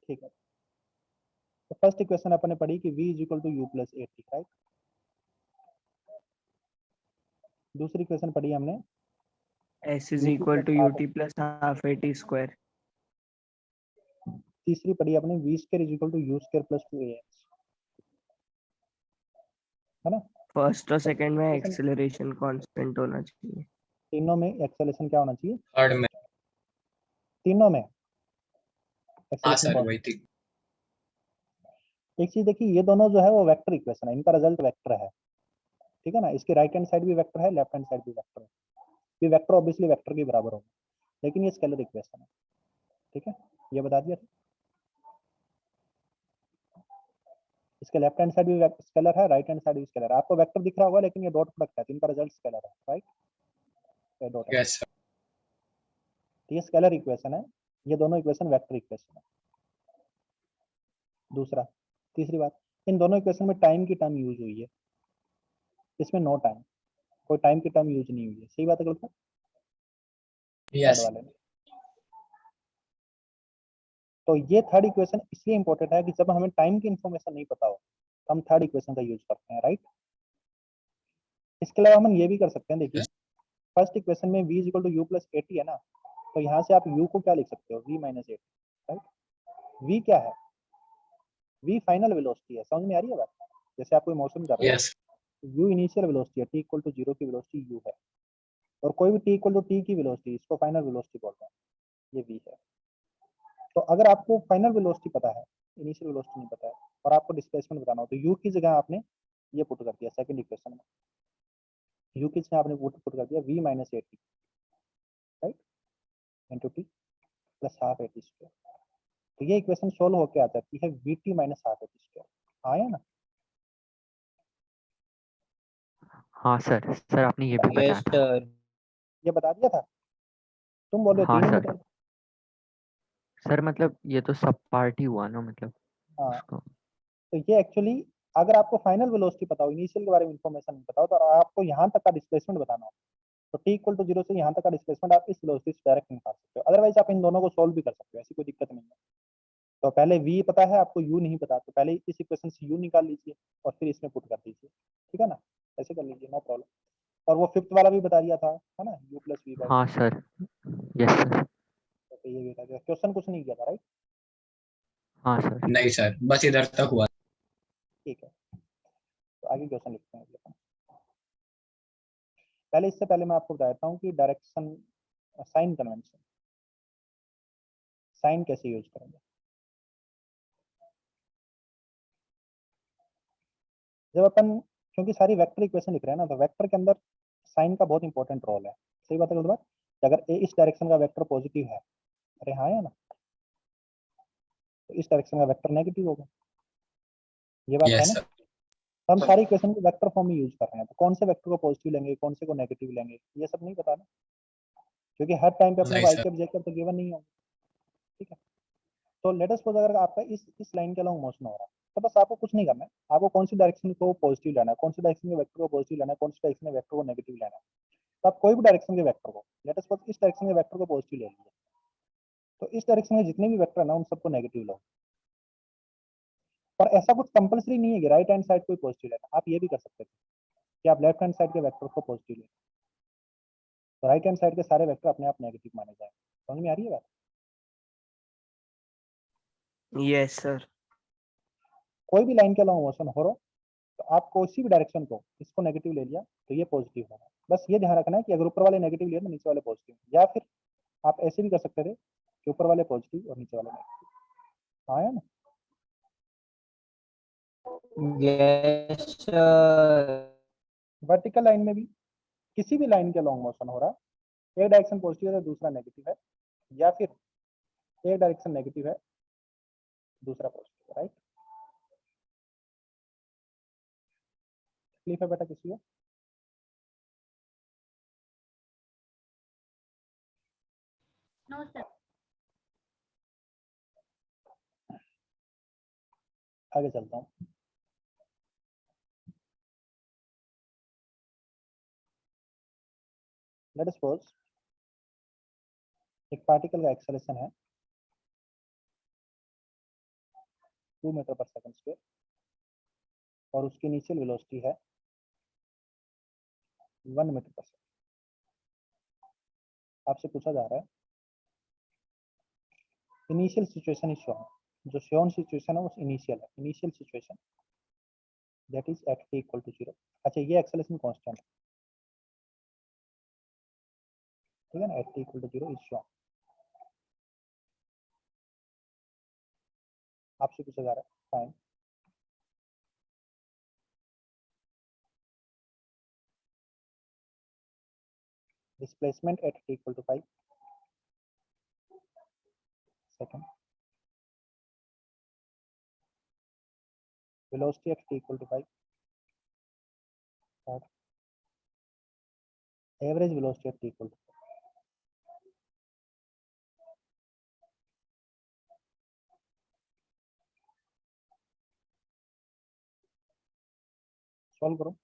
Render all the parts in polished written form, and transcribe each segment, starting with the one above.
ठीक है, तो फर्स्ट इक्वेशन अपन ने पढ़ी कि v is equal to u plus 80, right. दूसरी इक्वेशन पढ़ी हमने s is equal to ut plus half at square. तीसरी पढ़ी अपने v square is equal to u square plus 2ax, है ना। फर्स्ट और सेकंड में एक्सेलरेशन कांस्टेंट होना चाहिए। तीनों में एक्सेलरेशन क्या होना चाहिए? थर्ड में। तीनों में हाँ सर वही थी। एक चीज देखिए, ये दोनों जो है वो वेक्टर इक्वेशन है, इनका रिजल्ट वेक्टर है, ठीक है ना। इसके राइट हैंड साइड भी वेक्टर है, लेफ्ट हैंड साइड भी वेक्टर है। ये वेक्टर ऑब्वियसली वेक्टर के बराबर होगा, लेकिन ये स्केलर इक्वेशन है, ठीक है, ये बता दिया था। इसके लेफ्ट हैंड साइड भी स्केलर है, राइट हैंड साइड भी स्केलर है। आपको वेक्टर दिख रहा होगा लेकिन ये डॉट प्रोडक्ट है, तो इनका रिजल्ट स्केलर है, राइट। ये डॉट है, यस सर। तो ये स्केलर इक्वेशन है, ये दोनों इक्वेशन वेक्टर इक्वेशन है। दूसरा, तीसरी बात, इन दोनों इक्वेशन में टाइम की टर्म यूज हुई है, इसमें नो टाइम, कोई टाइम की टर्म यूज नहीं हुई है। सही बात है, गलत है? यस वाले में तो ये थर्ड इक्वेशन इसलिए इंपॉर्टेंट है कि जब हमें टाइम की इंफॉर्मेशन नहीं पता हो तो हम थर्ड इक्वेशन का यूज करते हैं, राइट। इसके अलावा हम ये भी कर सकते हैं, देखिए फर्स्ट इक्वेशन में v equal to u plus 80 है ना, तो यहाँ से आप u को क्या लिख सकते हो, v माइनस 80, राइट। v क्या है? v फाइनल वेलोसिटी है, समझ में आ रही है बात? जैसे आप कोई मोशन कर रहे यस हो, u इनिशियल वेलोसिटी है, t इक्वल टू 0 की वेलोसिटी u है, और कोई भी t इक्वल टू t की वेलोसिटी, इसको फाइनल वेलोसिटी बोलते हैं, ये v है। तो अगर आपको फाइनल वेलोसिटी पता है, इनिशियल वेलोसिटी नहीं पता है, और आपको डिस्प्लेसमेंट बताना हो, तो u की जगह आपने ये पुट कर दिया सेकंड इक्वेशन में, u की जगह आपने पुट कर दिया v minus 80, right, into t plus half 80 square. तो ये इक्वेशन सोल्व होकर आ जाती है vt माइनस हाफ 80 स्क्वायर। आया ना? हाँ सर, सर आपने ये भी बताया था। ये बता दिया था, तुम बोल रहे हो हाँ तीन ही सर। मीटर। सर मतलब ये तो सब पार्ट ही हुआ ना, मतलब हाँ, उसको। तो ये एक्चुअली अगर आपको फाइनल वेलोसिटी पता हो, इनिशियल के बारे में इंफॉर्मेशन नहीं पता हो, तो आपको यहाँ तक का डिस्प्लेसमेंट बताना हो, तो t इक्वल टू 0 से यहाँ तक का डिस्प्लेसमेंट आप इस वेलोसिटी से डायरेक्ट निकाल सकते हो। अदरवाइज आप इन दोनों को सोल्व भी कर सकते हो, ऐसी कोई दिक्कत नहीं है। तो पहले v पता है आपको, u नहीं पता, तो पहले इस इक्वेशन से u निकाल लीजिए और फिर इसमें पुट कर दीजिए, ठीक है ना, ऐसे कर लीजिए, नो प्रॉब्लम। और वो फिफ्थ वाला भी बता दिया था, है ना, u प्लस वी बाई। हाँ सर, यस सर। तो ये भी बता दिया, क्वेश्चन कुछ नहीं किया था, राइट। हाँ सर। नहीं सर, बस इधर तक हुआ। ठीक है, तो आगे क्वेश्चन लिखते हैं अपन। पहले इससे पहले मैं आपको बताता हूँ कि डायरेक्शन साइन कन्वेंशन, साइन कैसे यूज करेंगे। जब अपन, क्योंकि सारी वेक्टर इक्वेशन लिख रहे हैं ना, तो वेक्टर के अंदर साइन का बहुत इंपॉर्टेंट रोल है। सही बात है, गलत बात? अगर ए इस डायरेक्शन का वेक्टर पॉजिटिव है, अरे हाँ है ना, तो इस डायरेक्शन का वेक्टर नेगेटिव होगा, ये बात है यस ना। सर। तो हम सारी इक्वेशन को वेक्टर फॉर्म में यूज कर रहे हैं, तो कौन से वेक्टर को पॉजिटिव लेंगे, कौन से को नेगेटिव लेंगे, ये सब नहीं पता ना, क्योंकि हर टाइम पे अपने नहीं को आई सर। कैप जे कैप तो गिवन नहीं होगा, ठीक है। तो लेट अस सपोज अगर आपका इस लाइन के अलोंग मोशन हो रहा है, तो बस आपको कुछ नहीं करना है, आपको कौन सी डायरेक्शन को पॉजिटिव लेना है, कौन सी डायरेक्शन के वेक्टर को पॉजिटिव लेना है, कौन सी डायरेक्शन के वेक्टर को नेगेटिव लेना है। तो आप कोई भी डायरेक्शन के वेक्टर को, लेट अस सपोज इस डायरेक्शन के वेक्टर को पॉजिटिव ले लीजिए, तो इस डायरेक्शन में जितने भी वेक्टर है ना, उन सबको नेगेटिव लो। और ऐसा कुछ कंपलसरी नहीं है कि राइट हैंड साइड को पॉजिटिव लेना, आप ये भी कर सकते थे कि आप लेफ्ट हैंड साइड के वेक्टर को पॉजिटिव लें, तो राइट हैंड साइड के सारे वेक्टर अपने आप नेगेटिव माने जाए। समझ में आ रही है बात? Yes sir. कोई भी लाइन के अलोंग मोशन हो रहा, तो आप किसी भी डायरेक्शन को, इसको नेगेटिव ले लिया तो ये पॉजिटिव होगा। बस ये ध्यान रखना है कि अगर ऊपर वाले नेगेटिव लिए तो नीचे वाले पॉजिटिव, या फिर आप ऐसे भी कर सकते थे कि ऊपर वाले पॉजिटिव और नीचे वाले नेगेटिव। हाँ है ना? Yes sir. वर्टिकल लाइन में भी किसी भी लाइन के लॉन्ग मोशन हो रहा, एक डायरेक्शन पॉजिटिव है तो दूसरा नेगेटिव है, या फिर एक डायरेक्शन नेगेटिव है दूसरा पॉजिटिव, राइट। तकलीफ है बेटा किसी को? No sir. आगे चलता हूँ। लेट अस सपोज एक पार्टिकल का एक्सेलरेशन है 2 मीटर पर सेकंड स्क्वायर और उसकी इनिशियल वेलोसिटी है 1 मीटर पर सेकंड। आपसे पूछा जा रहा है इनिशियल सिचुएशन इज शोन, जो शोन सिचुएशन है वो इनिशियल है, initial situation that is at t equal to 0। अच्छा ये एक्सेलरेशन कांस्टेंट है, ठीक है ना, at t equal to 0 is shown. आपसे पूछा जा रहा है find displacement at t equal to 5 second, velocity at t equal to 5 और average velocity at t equal to 5। Solve करो।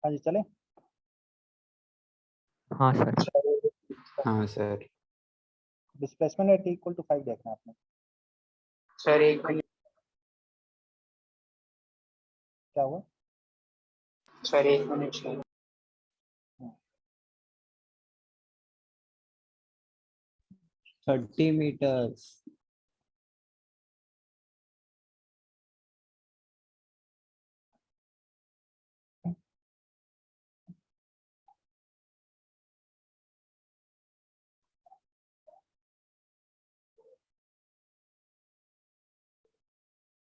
हाँ जी चले। हाँ सर। हाँ sir. Displacement at t equal to 5 देखना है आपने, सर एक मिनट, क्या हुआ? सर एक मिनट सर। 30 meters।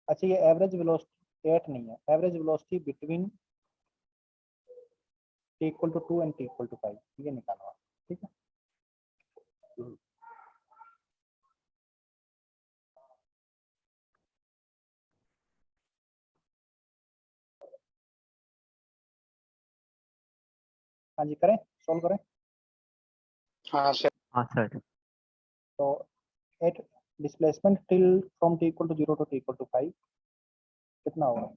अच्छा ये एवरेज वेलोसिटी 8 नहीं है, average velocity between t equal to 2 and t equal to 5 ये निकालना, ठीक है। हाँ जी करें, सॉल्व करें। हाँ सर। हाँ सर। तो at displacement till from t equal to 0 to t equal to 5 कितना होगा?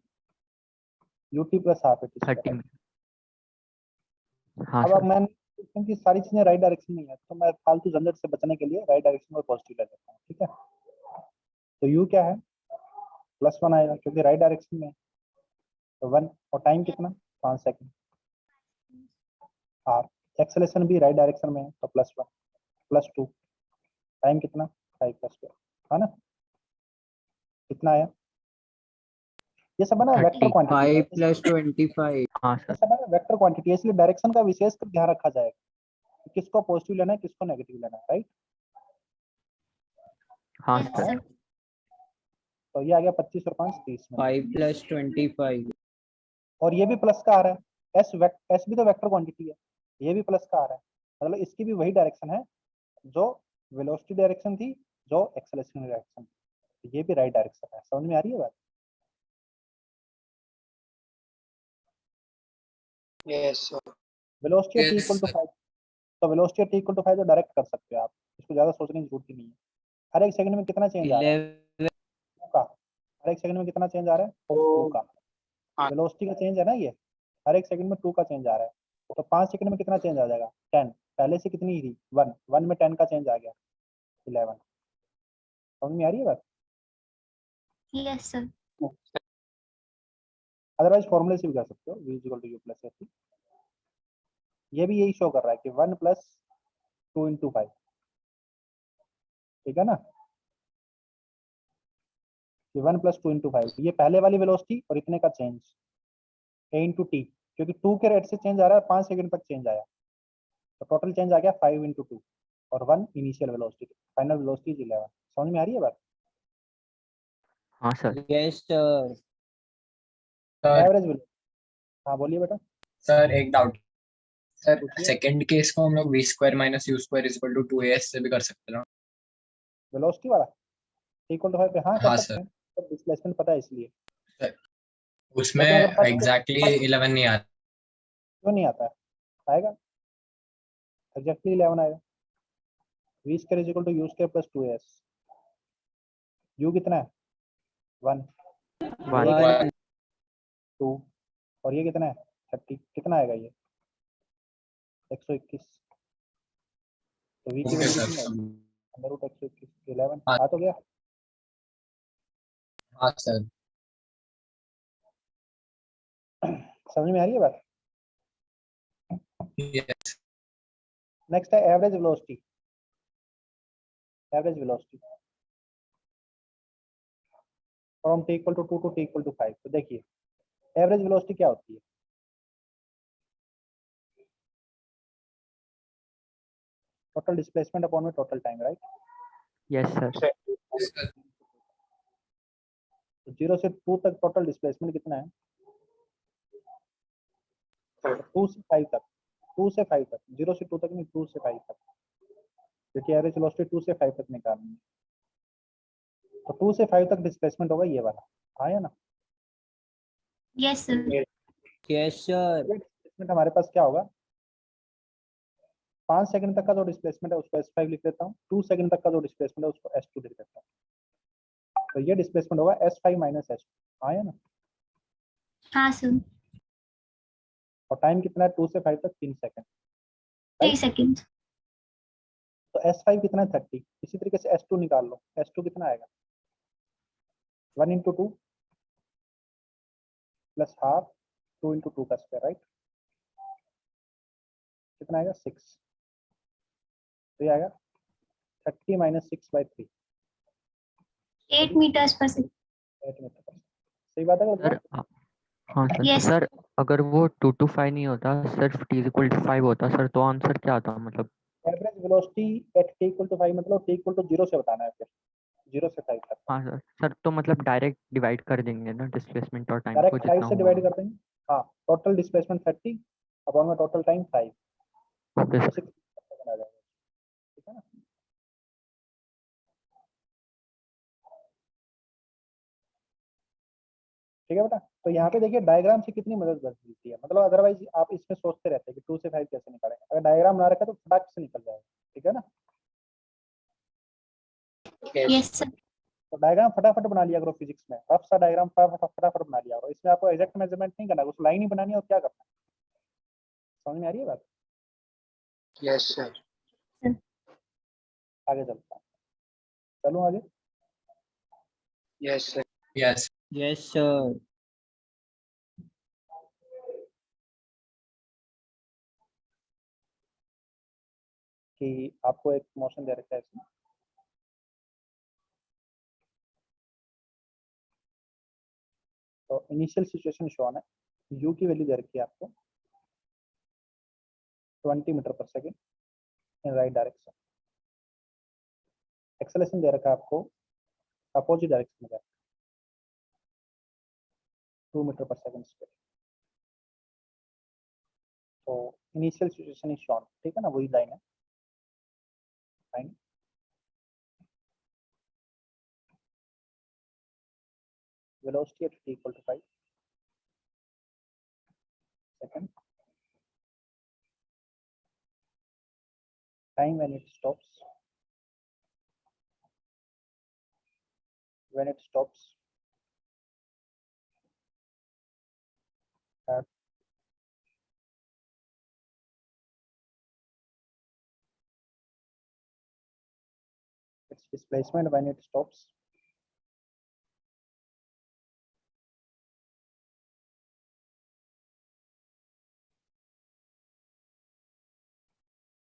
ut plus half at 30 meter. हाँ अब सर। मैंने क्योंकि सारी चीजें राइट डायरेक्शन में है तो मैं फालतू झंझट से बचने के लिए राइट डायरेक्शन में पॉजिटिव ले लेता हूँ, ठीक है। तो u क्या है? +1 आएगा क्योंकि राइट डायरेक्शन में है, तो 1 और टाइम कितना? 5 सेकंड। और एक्सेलेरेशन भी राइट डायरेक्शन में है तो +1 +2 टाइम कितना? 5 + 2 है ना। कितना आया? ये सब है ना वेक्टर 30। क्वांटिटी, 5 + 25। हाँ ये सर। सब है ना वेक्टर क्वांटिटी है, इसलिए डायरेक्शन का विशेष कर ध्यान रखा जाएगा कि किसको पॉजिटिव लेना है किसको नेगेटिव लेना है, राइट। हाँ Yes, सर। sir. तो ये आ गया 25 और 5 30 में, 5 + 25। और ये भी प्लस का आ रहा है। एस भी तो वेक्टर क्वांटिटी है, ये भी प्लस का आ रहा है, मतलब इसकी भी वही डायरेक्शन है जो वेलोसिटी डायरेक्शन थी, जो एक्सेलरेशन डायरेक्शन थी, ये भी राइट डायरेक्शन है। समझ में आ रही है बात? Yes, sir. Velocity t Yes, equal to sir. 5, तो वेलोसिटी t इक्वल टू 5 तो डायरेक्ट कर सकते हो आप, इसको ज्यादा सोचने की जरूरत ही नहीं है। हर एक सेकंड में कितना चेंज आ रहा है 11 का, हर एक सेकंड में कितना चेंज आ रहा है 2 का, हाँ। वेलोसिटी का चेंज है ना ये, हर एक सेकंड में 2 का चेंज आ रहा है, तो 5 सेकंड में कितना चेंज आ जाएगा 10, पहले से कितनी थी 1, 1 में 10 का चेंज आ गया 11। समझ में आ रही है बात? Yes, sir. अदरवाइज फॉर्मूले से भी कर सकते हो, v equal to u plus s, ये भी यही शो कर रहा है कि 1 प्लस 2 इंटू 5, ठीक है ना, कि 1 प्लस 2 इंटू 5, ये पहले वाली वेलोसिटी और इतने का चेंज a इंटू टी, क्योंकि 2 के रेट से चेंज आ रहा है, 5 सेकंड तक चेंज आया, तो टोटल चेंज आ गया 5 इंटू 2 और 1 इनिशियल वेलोसिटी, फाइनल वेलोसिटी 11। समझ में आ रही है बात? हाँ sir. yes sir sir average velocity, हाँ बोलिए बेटा। सर एक डाउट सर, पूछिए। सेकंड केस को हम लोग v square minus u square is equal to 2as से भी कर सकते हैं ना? वेलोसिटी वाला इक्वल टू 5 पे हाँ कर हाँ सकते सर, हैं, तो डिस्प्लेसमेंट पता है इसलिए, उसमें लेकिन अगर फर्स्ट एग्जैक्टली 11 नहीं आता। क्यों नहीं आता है, आएगा एग्जैक्टली 11 आएगा। v square is equal to u square plus 2s, u कितना है 1, वन। ये कितना है 1 2, और ये कितना है 30, कितना आएगा ये 121, तो v की ओके वैल्यू सर। कितनी आएगी अंडर रूट 121 11, हाँ आ तो गया। हाँ सर। समझ में आ रही है बात? Yes. नेक्स्ट है average velocity, average velocity from t equal to 2 to t equal to 5। तो देखिए एवरेज वेलोसिटी क्या होती है, टोटल डिस्प्लेसमेंट अपॉन में total time, right? Yes sir. तो 0 से 2 तक टोटल डिस्प्लेसमेंट कितना है, 2 से 5 तक, 2 से 5 तक, 0 से 2 तक नहीं, 2 से 5 तक, क्योंकि एवरेज वेलोसिटी 2 से 5 तक निकालनी है, तो 2 से 5 तक डिस्प्लेसमेंट होगा ये वाला, आया ना? Yes, sir. yes sir ये डिस्प्लेसमेंट हमारे पास क्या होगा, 5 सेकंड तक का जो डिस्प्लेसमेंट है उसको S5 लिख देता हूँ, 2 सेकंड तक का जो डिस्प्लेसमेंट है उसको S2 लिख देता हूँ, तो ये डिस्प्लेसमेंट होगा S5 माइनस S2, आया ना? हाँ, sir. और टाइम कितना है 2 से 5 तक 3 सेकंड, 3 seconds. तो S5 कितना है 30, इसी तरीके से S2 निकाल लो, S2 कितना आएगा 1 इंटू 2 प्लस हाफ 2 इंटू 2 का स्क्वायर, राइट? कितना आएगा 6, तो ये आएगा 30 minus 6/3, 8 meters per second. 8 meter per, सही बात है सर हाँ सर। Yes. सर अगर वो 2 to 5 नहीं होता, सिर्फ t इक्वल टू 5 होता सर, तो आंसर क्या आता मतलब? Average velocity at t equal to 5 मतलब t इक्वल टू 0 से बताना है, फिर 0 से 5 तक, हाँ सर। सर तो मतलब डायरेक्ट डिवाइड कर देंगे ना डिस्प्लेसमेंट और टाइम को डायरेक्ट 5 जितना से हुआ। डिवाइड कर देंगे, हाँ, टोटल डिस्प्लेसमेंट 30 अपॉन में टोटल टाइम 5, ओके तो सर। 6 सेकंड आ जाएगा, ठीक है ना? ठीक है बेटा, तो यहाँ पे देखिए डायग्राम से कितनी मदद मिलती है, मतलब अदरवाइज आप इसमें सोचते रहते हैं कि 2 से 5 कैसे निकालेंगे, अगर डायग्राम ना रखा तो फटाक से निकल जाएगा, ठीक है ना? Yes, sir. तो डायग्राम फटाफट बना लिया करो फिजिक्स में, रफ सा डायग्राम फटाफट बना लिया करो, इसमें आपको एग्जैक्ट मेजरमेंट नहीं करना, उस लाइन ही बनानी है और क्या करना है, समझ में आ रही है बात? Yes, sir. आगे चलता हूँ, चलूँ आगे? Yes, sir. Yes. yes sir कि आपको एक मोशन दे रखा है इसमें, तो इनिशियल सिचुएशन शोन है, u की वैल्यू दे रखी है आपको 20 metre per second in right direction, acceleration दे रखा है आपको अपोजिट डायरेक्शन में 2 मीटर पर सेकेंड स्क्वायर, तो इनिशियल सिचुएशन इज शोन, ठीक है ना, वही लाइन है, fine. Velocity at t equal to 5 second, time when it stops, when it stops at its displacement, when it stops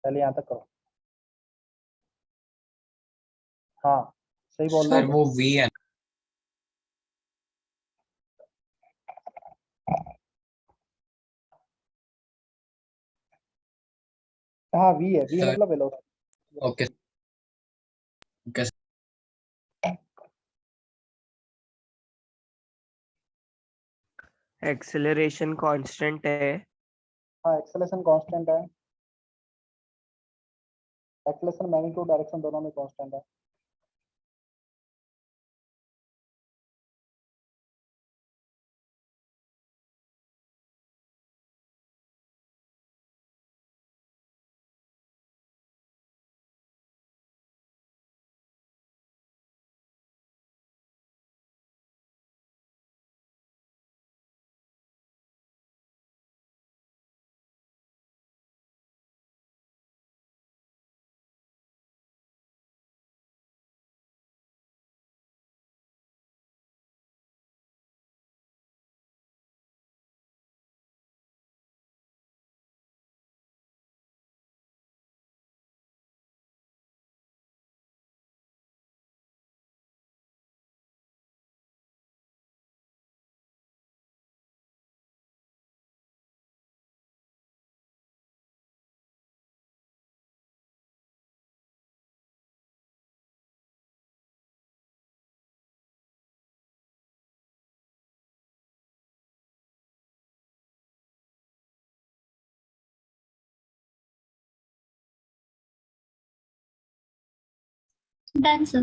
पहले यहाँ तक करो। हाँ सही बोल रहे सर हो। वो V है। हाँ v है, v सर मतलब velocity. Okay okay acceleration constant है। हाँ एक्सेलरेशन कांस्टेंट है, एक्सेलरेशन मैग्नीट्यूड डायरेक्शन दोनों में कांस्टेंट है। Done, sir.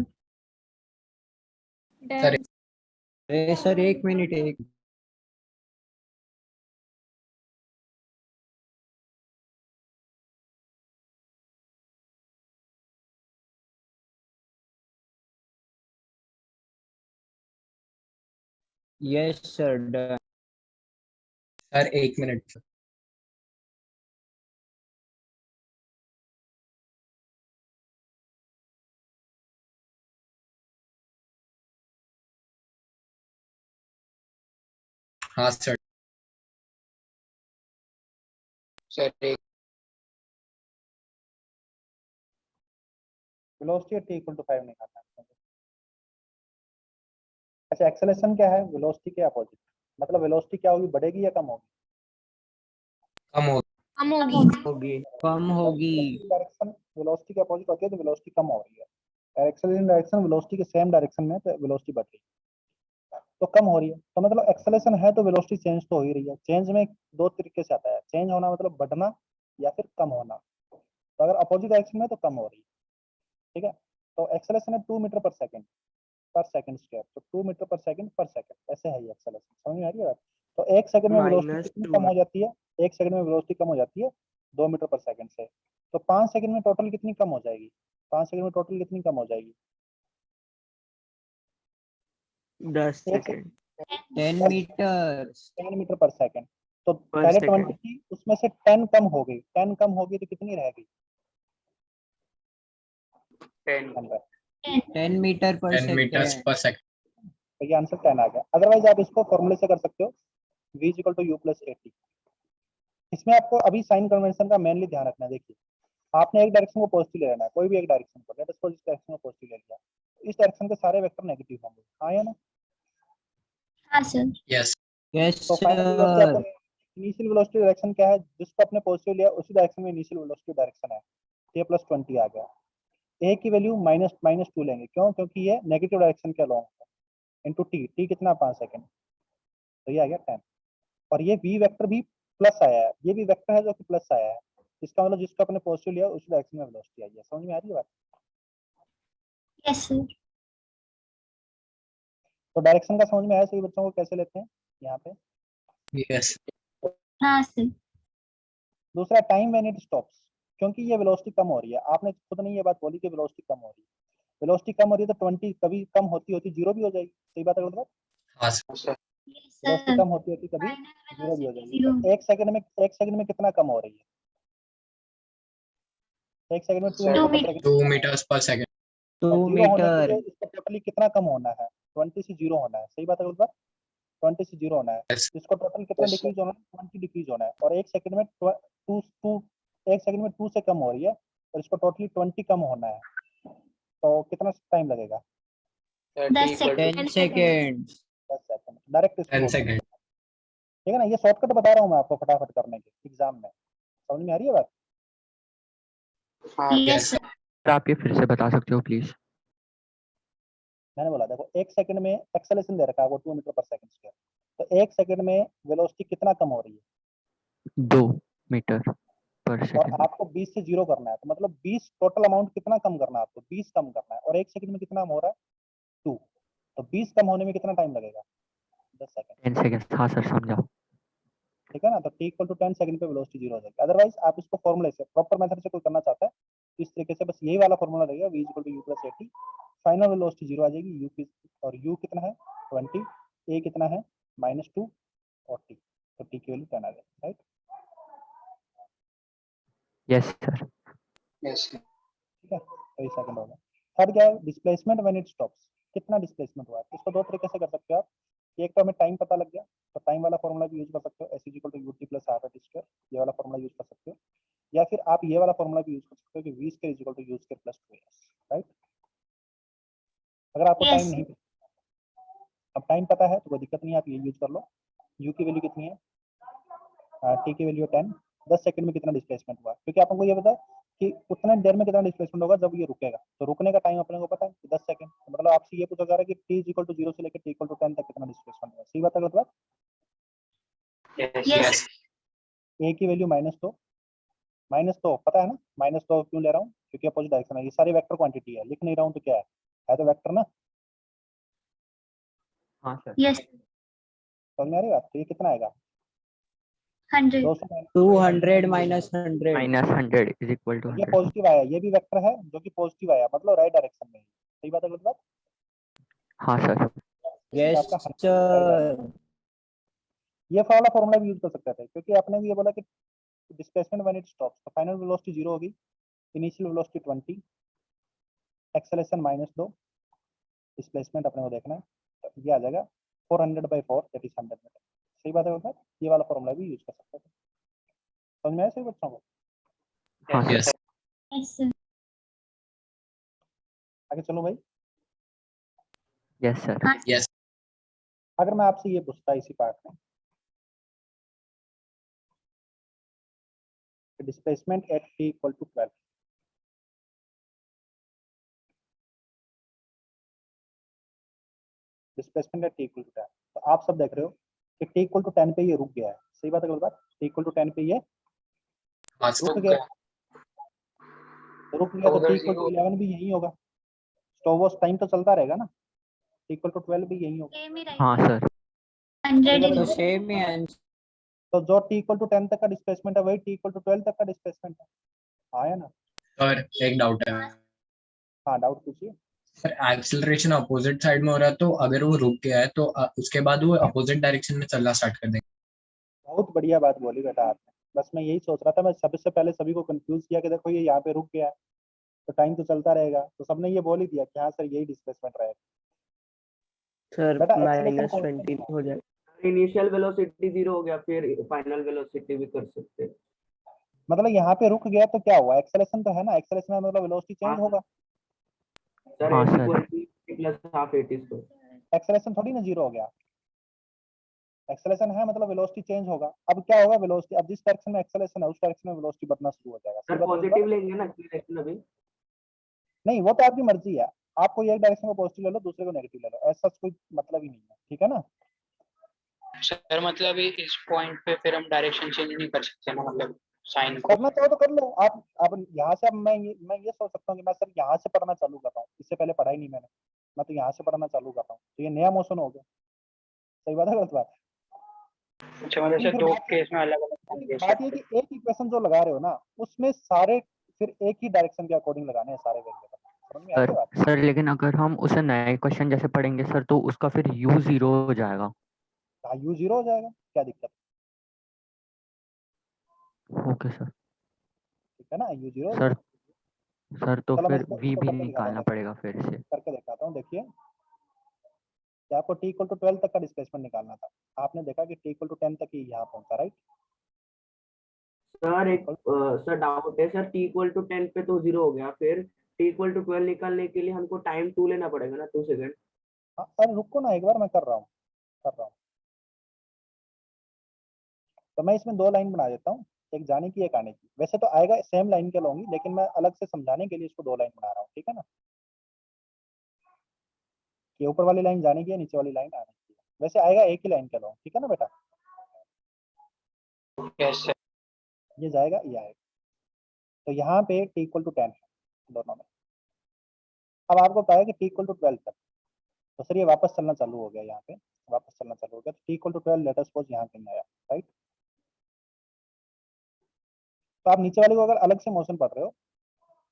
सर अरे सर एक मिनट एक yes sir done sir 1 minute. हाँ सर सर एक वेलोसिटी t इक्वल टू 5 निकालना है। अच्छा एक्सेलरेशन क्या है, वेलोसिटी के अपोजिट, मतलब वेलोसिटी क्या होगी, बढ़ेगी या कम होगी? कम हो कम होगी। होगी। कम होगी डायरेक्शन वेलोसिटी के अपोजिट होती है तो वेलोसिटी कम हो रही है, और एक्सेलरेशन डायरेक्शन वेलोसिटी के सेम डायरेक्शन में तो वेलोसिटी बढ़ रही है, तो कम हो रही है। तो मतलब एक्सेलरेशन है तो वेलोसिटी चेंज तो हो ही रही है। चेंज में दो तरीके से आता है, चेंज होना मतलब बढ़ना या फिर कम होना। तो अगर अपोजिट डायरेक्शन में तो कम हो रही है, ठीक है। तो एक्सेलरेशन है 2 मीटर पर सेकंड स्क्वायर, तो 2 मीटर पर सेकंड ऐसे है ये एक्सेलरेशन, समझ में आ रही है बात? तो 1 सेकंड में वेलोसिटी कितनी -2 कम हो जाती है, 1 सेकंड में वेलोसिटी कम हो जाती है 2 मीटर पर सेकंड से। तो 5 सेकंड में टोटल कितनी कम हो जाएगी, 5 सेकंड में टोटल कितनी कम हो जाएगी? 10 एक सेकंड 10 मीटर 10 मीटर पर सेकंड। तो पर पहले 20 सेकंड। थी, उसमें से 10 कम हो गई, 10 कम होगी तो कितनी रहेगी? 10 10 मीटर पर 10 मीटर्स सेकेंड पर सेकंड। तो ये आंसर 10 आ गया। अदरवाइज आप इसको फॉर्मूले से कर सकते हो, v equal to u plus 80। इसमें आपको अभी साइन कन्वेंशन का मेनली ध्यान रखना है। देखिए आपने एक डायरेक्शन को पॉजिटिव ले लेना है, कोई भी एक डायरेक्शन को, लेट अस सपोज इस डायरेक्शन को पॉजिटिव ले लिया, इस डायरेक्शन के सारे वेक्टर नेगेटिव होंगे, हाँ या ना? हाँ सर। यस यस तो फाइनल वेलोसिटी आपको, सर इनिशियल वेलोसिटी डायरेक्शन क्या है, जिसको आपने पॉजिटिव लिया उसी डायरेक्शन में इनिशियल वेलोसिटी डायरेक्शन है, ये प्लस 20 आ गया। ए की वैल्यू -2 लेंगे, क्यों? क्योंकि ये नेगेटिव डायरेक्शन के अलोंग है, इंटू टी कितना 5 सेकंड, तो ये आ गया 10। और ये v वेक्टर भी प्लस आया है, ये भी वेक्टर है जो कि प्लस आया है, इसका मतलब जिसको आपने पॉजिटिव लिया उसी डायरेक्शन में वेलोसिटी आई है। समझ में आ रही है बात? Yes sir. तो डायरेक्शन का समझ में आया सभी बच्चों को, कैसे लेते हैं यहाँ पे? यस हाँ सर। दूसरा टाइम व्हेन इट स्टॉप्स, क्योंकि ये वेलोसिटी कम हो रही है, आपने खुद ने ये बात बोली कि वेलोसिटी कम हो रही है, वेलोसिटी कम हो रही है तो 20 कभी कम होती होती 0 भी हो जाएगी, सही बात है गलत बात? हाँ sir. Sir Yes, velocity sir. कम होती होती कभी Final 0 भी हो velocity जाएगी। zero. तो एक सेकंड में कितना कम हो रही है? एक सेकंड में 2 Sir, मीटर पर 2 सेकंड 2 meters per second. 2 और 0 होने के मीटर लिए इसका टोटली कितना कम होना है? 20 से 0 होना है, सही बात है गलत बात? 20 से 0 होना है, Yes. इसको टोटल कितना Yes, sir. डिक्रीज होना है? 20 डिक्रीज होना है, और एक सेकंड में 2 से कम हो रही है, और इसको टोटली 20 कम होना है, तो कितना टाइम लगेगा? Sir, The T equal to 10 second 10 second. Direct इसको 10 बोल सकते seconds. हैं, ठीक है ना? ये शॉर्टकट बता रहा हूँ मैं आपको फटाफट करने के एग्जाम में, समझ में आ रही है बात? हाँ Yes, Yes. sir. सर आप ये फिर से बता सकते हो प्लीज? मैंने बोला देखो, एक सेकंड में एक्सेलरेशन दे रखा है वो 2 मीटर पर सेकंड स्क्वायर, तो एक सेकंड में वेलोसिटी कितना कम हो रही है? 2 मीटर पर और सेकंड। आपको 20 से 0 करना है, तो मतलब 20 टोटल अमाउंट कितना कम करना है आपको? 20 कम करना है, और एक सेकंड में कितना हो रहा है? 2, तो 20 कम होने में कितना टाइम लगेगा? 10 सेकंड, 10 सेकंड, हाँ सर समझा। ठीक है ना? तो t इक्वल टू 10 सेकंड पे वेलोसिटी 0 हो जाएगी। अदरवाइज आप इसको फॉर्मूले से प्रॉपर मेथड से कोई करना चाहता है तो इस तरीके से बस यही वाला फॉर्मूला रहेगा, v equal to u plus at, final velocity 0 आ जाएगी, और u कितना है 20, a कितना है -2 और t, तो t की वैल्यू 10 आ जाएगी, right? Yes sir. yes, sir. ठीक है, तो ये सेकंड होगा। थर्ड क्या है? डिस्प्लेसमेंट व्हेन इट स्टॉप्स, कितना डिस्प्लेसमेंट हुआ है? इसको दो तरीके से कर सकते हो आप, एक तो हमें टाइम पता लग गया तो टाइम वाला फॉर्मूला भी यूज कर सकते हो, s equal to ut plus r square, ये वाला फॉर्मूला यूज कर सकते हो, या फिर आप ये वाला फॉर्मूला भी यूज कर सकते हो कि v square equal to u square plus 2s, right? अगर आपको Yes, टाइम नहीं, अब टाइम पता है तो कोई दिक्कत नहीं है, आप ये यूज कर लो। u की वैल्यू कितनी है? t की वैल्यू 10, 10 सेकंड में कितना डिस्प्लेसमेंट हुआ, क्योंकि आपको ये पता है कि उतना देर में कितना डिस्प्लेसमेंट होगा जब ये रुकेगा, तो रुकने का टाइम अपने को पता है कि 10 सेकंड, तो मतलब आपसे ये पूछा जा रहा है कि t इक्वल टू 0 से लेकर t इक्वल टू 10 तक कितना डिस्प्लेसमेंट हुआ, सही बात है गलत बात? Yes, yes, yes. a की वैल्यू -2 पता है ना, -2 क्यों ले रहा हूँ? क्योंकि अपोजिट डायरेक्शन है, ये सारी वेक्टर क्वांटिटी है, लिख नहीं रहा हूँ तो क्या है तो वेक्टर ना, हाँ सर। yes, समझ में आ रही बात? तो ये कितना आएगा? 100. 200 200 माइनस 100 -100 इज इक्वल टू ये 100। पॉजिटिव आया, ये भी वेक्टर है जो कि पॉजिटिव आया, मतलब राइट डायरेक्शन में, सही बात है गलत बात? हाँ सर। ये यस आपका 100 right सर direction। ये वाला फॉर्मूला भी यूज कर सकते थे, क्योंकि आपने भी ये बोला कि डिस्प्लेसमेंट व्हेन इट स्टॉप्स, तो फाइनल वेलोसिटी 0 होगी, इनिशियल वेलोसिटी 20, एक्सेलरेशन -2, डिस्प्लेसमेंट अपने को देखना है, तो ये आ जाएगा 400/4 दैट इज 100 मीटर, सही बात है गलत बात? ये वाला फॉर्मूला भी यूज कर सकते थे, समझ में आया सही बच्चों को? हाँ सर। Yes. Yes, sir. आगे चलो भाई। Yes sir. हाँ, Yes. अगर मैं आपसे ये पूछता इसी पार्ट में, displacement at t equal to 12, displacement at t equal to 10, तो आप सब देख रहे हो कि t इक्वल टू 10 पे ये रुक गया है, सही बात है गलत बात? t इक्वल टू 10 पे ये हाँ रुक सर. गया, रुक गया तो Over t इक्वल टू 11 भी यही होगा, तो वो टाइम तो चलता रहेगा ना, t इक्वल टू 12 भी यही होगा, same ही हाँ रहेगा. सर। 100 तो तो ही. सेम ही आंसर तो जो t इक्वल टू 10 तक का डिस्प्लेसमेंट है वही t इक्वल टू 12 तक का डिस्प्लेसमेंट है, आया ना? सर एक डाउट है हाँ डाउट पूछिए। सर, एक्सेलरेशन अपोजिट साइड में हो रहा है तो अगर वो रुक गया है तो उसके बाद वो अपोजिट डायरेक्शन में चलना स्टार्ट कर देंगे। बहुत बढ़िया बात बोली बेटा आपने, बस मैं यही सोच रहा था, मैं सबसे पहले सभी को कंफ्यूज किया कि देखो ये यहाँ पे रुक गया तो टाइम तो चलता रहेगा, तो सबने ये बोल ही दिया कि हाँ सर यही डिस्प्लेसमेंट रहेगा। सर बेटा एक्सेलरेशन -20 हो जाएगा। इनिशियल वेलोसिटी 0 हो गया, फिर फाइनल वेलोसिटी भी कर सकते हैं। मतलब यहाँ पे रुक गया तो क्या हुआ? एक्सेलरेशन तो है ना, एक्सेलरेशन में मतलब वेलोसिटी चेंज हाँ होगा, सर, हाँ s sir. Equal two plus half at square. Acceleration थोड़ी ना जीरो हो गया, एक्सेलरेशन है मतलब वेलोसिटी चेंज होगा। अब क्या होगा? वेलोसिटी अब जिस डायरेक्शन में एक्सेलरेशन है उस डायरेक्शन में वेलोसिटी बढ़ना शुरू हो जाएगा, सही सर बात है गलत बात? पॉजिटिव लेंगे ना डायरेक्शन अभी। नहीं वो तो आपकी मर्जी है, आपको एक डायरेक्शन को पॉजिटिव ले लो, दूसरे को नेगेटिव ले लो, ऐसा कोई मतलब ही नहीं है, ठीक है ना? सर मतलब इस पॉइंट पे फिर हम डायरेक्शन चेंज नहीं कर सकते ना, मतलब साइन को। करना चाहो तो कर लो आप। अब यहाँ से अब मैं ये सोच सकता हूँ कि मैं सर यहाँ से पढ़ना चालू कर रहा हूँ, इससे पहले पढ़ा ही नहीं मैंने, मैं तो यहाँ से पढ़ना चालू कर रहा हूँ, तो ये नया मोशन हो गया, सही बात है गलत बात? अच्छा मतलब लेकिन से फिर दो बात केस में अलग अलग बात ये कि एक इक्वेशन जो लगा रहे हो ना उसमें सारे फिर एक ही डायरेक्शन के अकॉर्डिंग लगाने हैं सारे वेरिएबल। समझ में आ रही सर है बात? सर लेकिन अगर हम उसे नए क्वेश्चन जैसे पढ़ेंगे सर तो उसका फिर u 0 हो जाएगा। हाँ यू जीरो हो जाएगा, क्या दिक्कत? Okay sir. ठीक है ना, यू जीरो हो सर जाएगा। सर तो चलो मैं फिर इसको v इसको भी करके दिखाता हूँ, निकालना पड़ेगा फिर से। करके दिखाता हूँ। देखिए कि आपको t इक्वल टू 12 तक का डिस्प्लेसमेंट निकालना था, आपने देखा कि t इक्वल टू 10 तक ही यहाँ पहुंचा, राइट? सर एक सर डाउट है सर, t इक्वल टू 10 पे तो 0 हो गया, फिर t इक्वल टू 12 निकालने के लिए हमको टाइम 2 लेना पड़ेगा ना, 2 सेकंड। हाँ अरे रुको ना, एक बार मैं कर रहा हूँ। तो मैं इसमें दो लाइन बना देता हूँ, एक जाने की एक आने की। वैसे तो आएगा सेम लाइन के लॉन्ग, लेकिन मैं अलग से समझाने के लिए इसको दो लाइन बना रहा हूँ, ठीक है ना? कि ऊपर वाली लाइन जाने की है, नीचे वाली लाइन आने की है। वैसे आएगा एक ही लाइन के लॉन्ग, ठीक है ना बेटा? Yes sir. ये जाएगा ये आएगा। तो यहाँ पे t इक्वल टू 10 है दोनों में। अब आपको कहा है कि t इक्वल टू 12 तक, तो सर ये वापस चलना चालू हो गया, यहाँ पे वापस चलना चालू हो गया। तो t equal to 12 let us suppose यहाँ कहीं आया, राइट? तो आप नीचे वाले को अगर अलग से मोशन पढ़ रहे हो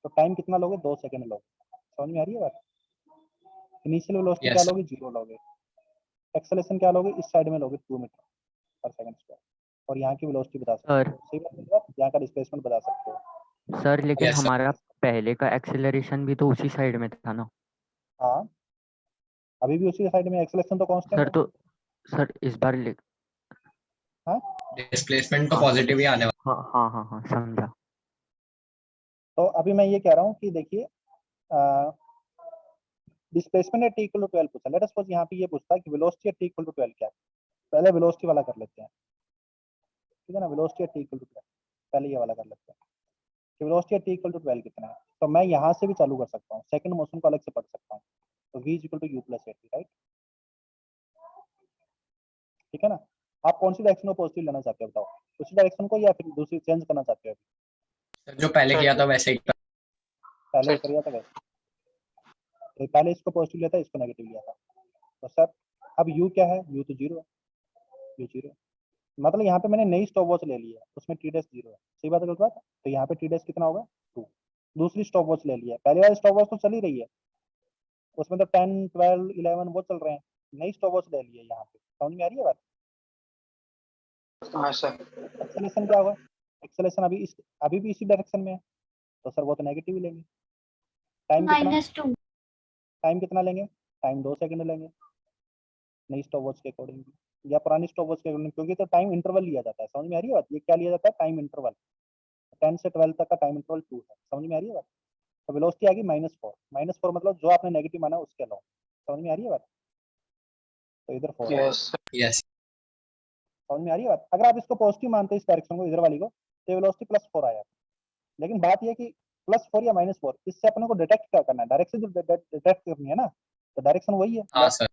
तो टाइम कितना लोगे? 2 सेकंड लोगे। समझ में आ रही है बात? इनिशियल वेलोसिटी क्या यस लोगे? 0 लोगे। एक्सेलरेशन क्या लोगे? इस साइड में लोगे 2 मीटर पर सेकंड स्क्वायर। और यहाँ की वेलोसिटी बता सकते सर हो, सही बात है? आप यहाँ का डिस्प्लेसमेंट बता सकते हो। सर लेकिन यस सर। हमारा पहले का एक्सेलरेशन भी तो उसी साइड में था ना। हाँ अभी भी उसी साइड में, एक्सेलरेशन तो कांस्टेंट सर है। तो सर इस बार हाँ डिस्प्लेसमेंट तो हाँ पॉजिटिव ही आने वाला। हाँ समझा। तो अभी मैं ये कह रहा हूँ कि देखिए डिस्प्लेसमेंट है t इक्वल टू 12 पूछा। लेट अस सपोज यहाँ पे ये पूछता है कि वेलोसिटी है t इक्वल टू 12 क्या है। पहले वेलोसिटी वाला कर लेते हैं, ठीक है ना? वेलोसिटी है t इक्वल टू 12, पहले ये वाला कर लेते हैं कि वेलोसिटी है t इक्वल टू 12 कितना है। तो मैं यहाँ से भी चालू कर सकता हूँ, सेकंड मोशन को अलग से पढ़ सकता हूँ। तो v equal to u plus 80, right? ठीक है ना? आप कौन सी डायरेक्शन को पॉजिटिव लेना चाहते हो बताओ, उसी डायरेक्शन को या फिर दूसरी चेंज करना चाहते हो? सर जो पहले किया था वैसे ही। पहले करिए था वैसे, तो पहले इसको पॉजिटिव लिया था, इसको नेगेटिव लिया था। तो सर अब u क्या है? u तो 0 है, u 0 है। मतलब यहाँ पे मैंने नई स्टॉप वॉच ले ली है, उसमें टी डैश 0 है। सही बात है गलत बात? तो यहाँ पे टी डैश कितना होगा? 2। दूसरी स्टॉप वॉच ले ली है, पहले वाली स्टॉप वॉच तो चल ही रही है, उसमें तो 10 12 11 वो चल रहे हैं। नई स्टॉप वॉच ले ली है यहाँ पे। समझ में आ रही है बात? हाँ सर। एक्सेलेरेशन क्या होगा? एक्सेलेरेशन अभी भी इसी डायरेक्शन में है, तो सर वो तो नेगेटिव ही लेंगे। टाइम कितना? -2। टाइम कितना लेंगे? टाइम 2 सेकंड लेंगे, नई स्टॉप वॉच के अकॉर्डिंग या पुरानी स्टॉप वॉच के अकॉर्डिंग, क्योंकि तो टाइम इंटरवल लिया जाता है। समझ में आ रही है बात? ये क्या लिया जाता है? Time interval. 10 से 12 तक का टाइम इंटरवल 2 है। समझ में आ रही है बात? तो वेलोसिटी आ गई -4। -4 मतलब जो आपने नेगेटिव माना उसके अलावा। समझ में आ रही है बात? तो इधर 4 है। Yes sir. यस समझ में आ रही है बात? अगर आप इसको पॉजिटिव मानते हैं इस डायरेक्शन को, इधर वाली को, तो वेलोसिटी +4 आया। लेकिन बात यह है कि +4 या -4 इससे अपने को डिटेक्ट क्या करना है? डायरेक्शन जो डिटेक्ट करनी है ना, तो डायरेक्शन वही है हाँ लेफ्ट। सर।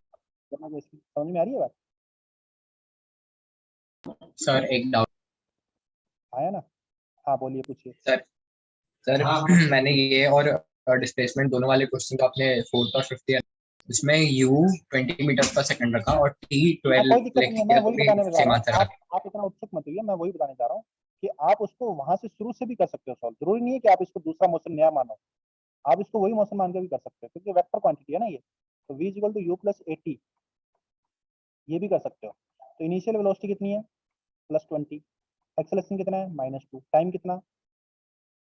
समझ में आ रही है बात? सर एक डाउट। आया ना? हाँ बोलिए, पूछिए। सर सर मैंने ये और डिस्प्लेसमेंट दोनों वाले क्वेश्चन को अपने 4th और 5th ईयर इसमें u 20 मीटर पर सेकंड रखा और t हाँ 12 कोई दिक्कत नहीं लेके है, मैं किया तो वही भी बताने जा सेम रहा हूँ। आंसर आ गया। आप इतना उत्सुक मत होइए, मैं वही बताने जा रहा हूँ कि आप उसको वहां से शुरू से भी कर सकते हो सॉल्व। जरूरी नहीं है कि आप इसको दूसरा मोशन नया मानो, आप इसको वही मोशन मान के भी कर सकते हो, क्योंकि वेक्टर क्वांटिटी है ना ये। तो v equal to u plus 80 ये भी कर सकते हो। तो इनिशियल वेलोसिटी कितनी है? +20। एक्सेलरेशन कितना है? -2। टाइम कितना?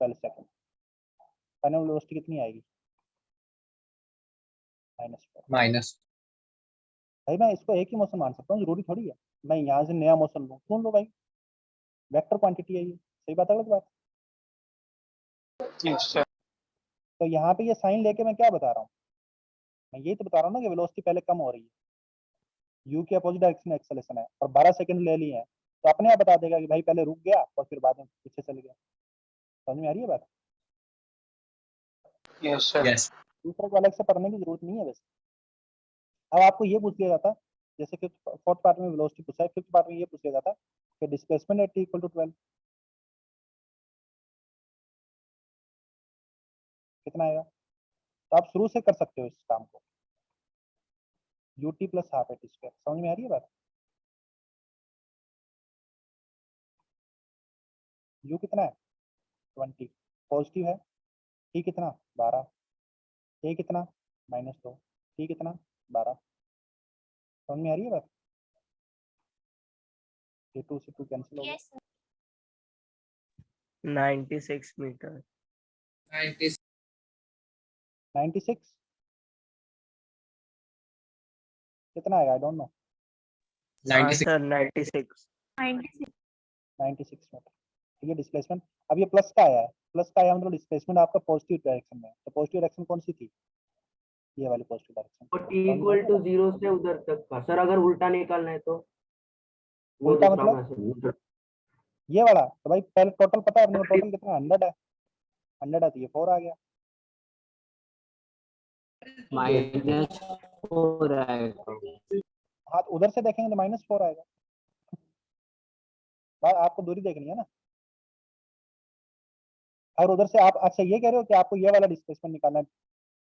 12 सेकंड। फाइनल वेलोसिटी कितनी आएगी? -4। माइनस। भाई मैं इसको एक ही मोशन मान सकता हूँ, जरूरी थोड़ी है मैं यहाँ से नया मोशन लूँ। सुन लो भाई, वेक्टर क्वांटिटी है ये। सही बात है गलत बात? Yes sir. तो यहाँ पे ये साइन लेके मैं क्या बता रहा हूँ? मैं यही तो बता रहा हूँ ना कि वेलोसिटी पहले कम हो रही है, u के अपोजिट डायरेक्शन में एक्सेलरेशन है और 12 सेकंड ले लिए हैं, तो अपने आप बता देगा कि भाई पहले रुक गया और फिर बाद में पीछे चल गया। समझ में आ रही है बात? Yes sir. यस दूसरे को अलग से पढ़ने की जरूरत नहीं है वैसे। अब आपको ये पूछ लिया जाता, जैसे कि 4th पार्ट में वेलोसिटी पूछा है, 5th पार्ट में ये पूछ लिया जाता कि displacement at t equal to 12 कितना आएगा। तो आप शुरू से कर सकते हो इस काम को, ut plus half at square. समझ में आ रही है बात? u कितना है 20 पॉजिटिव है, t कितना 12, a कितना -2, t कितना 12। समझ में आ रही है बात? ये 2 से 2 कैंसिल हो गया। Yes, sir. 96 मीटर। 96 कितना आएगा? I don't know. हाँ 96 सर 96। 96. 96 मीटर। ठीक है, डिस्प्लेसमेंट अब ये प्लस का आया है, प्लस का आया मतलब डिस्प्लेसमेंट आपका पॉजिटिव डायरेक्शन में है। तो पॉजिटिव डायरेक्शन कौन सी थी? ये वाली पॉजिटिव डायरेक्शन। और t इक्वल टू 0 से उधर तक का सर, अगर उल्टा निकालना है तो वो उल्टा दूसरा मतलब मैसेज। ये वाला। तो भाई पहले टोटल पता है अपने को, टोटल कितना 100 है, 100 है तो ये 4 आ गया। -4 आएगा। हाँ तो उधर से देखेंगे तो -4 आएगा। भाई आपको दूरी देखनी है ना। और उधर से आप अच्छा ये कह रहे हो कि आपको ये वाला डिस्प्लेसमेंट निकालना है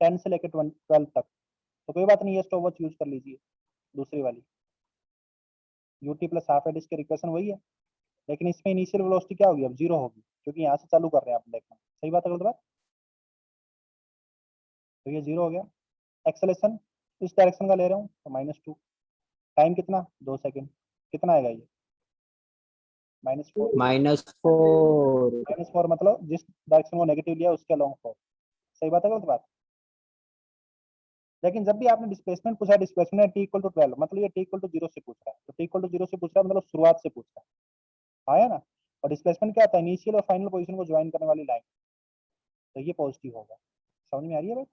10 से लेकर 12 तक, तो कोई बात नहीं, ये स्टॉपवॉच यूज कर लीजिए दूसरी वाली। ut प्लस हाफ एड इसके इक्वेशन वही है, लेकिन इसमें इनिशियल वेलोसिटी क्या होगी? अब 0 होगी, क्योंकि यहाँ से चालू कर रहे हैं आप देखना। सही बात है गलत बात? तो ये 0 हो गया। एक्सेलेरेशन इस डायरेक्शन का ले रहा हूँ तो -2, टाइम कितना 2 सेकंड, कितना आएगा ये -4। -4 -4 मतलब जिस डायरेक्शन को नेगेटिव लिया उसके अलोंग 4। सही बात है गलत बात? लेकिन जब भी आपने डिस्प्लेसमेंट पूछा, डिस्प्लेसमेंट t इक्वल टू 12 मतलब ये t इक्वल टू 0 से पूछ रहा है, तो t इक्वल टू 0 से पूछ रहा है मतलब शुरुआत से पूछ रहा है। आया ना? और डिस्प्लेसमेंट क्या होता है? इनिशियल और फाइनल पोजीशन को ज्वाइन करने वाली लाइन। तो ये पॉजिटिव होगा। समझ में आ रही है बात?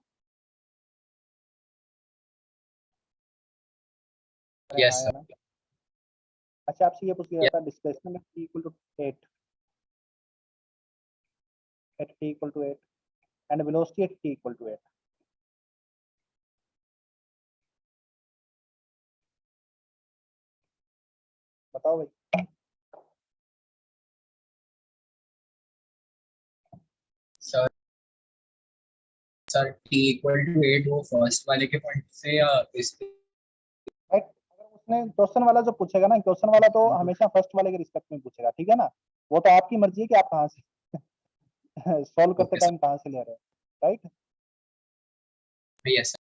अरे Yes, हाँ sir. या ना? अच्छा आपसे ये पूछ लिया जाता है displacement t equal to 8 at t equal to 8 and velocity at t equal to 8। बताओ भाई। Sir sir t equal to 8 वो फर्स्ट वाले के पॉइंट से या इस राइट, अगर उसने क्वेश्चन वाला जो पूछेगा ना, क्वेश्चन वाला तो हमेशा फर्स्ट वाले के रिस्पेक्ट में पूछेगा, ठीक है ना? वो तो आपकी मर्जी है कि आप कहाँ से सॉल्व करते Okay, sir. टाइम कहाँ से ले रहे हो, राइट? Yes, sir.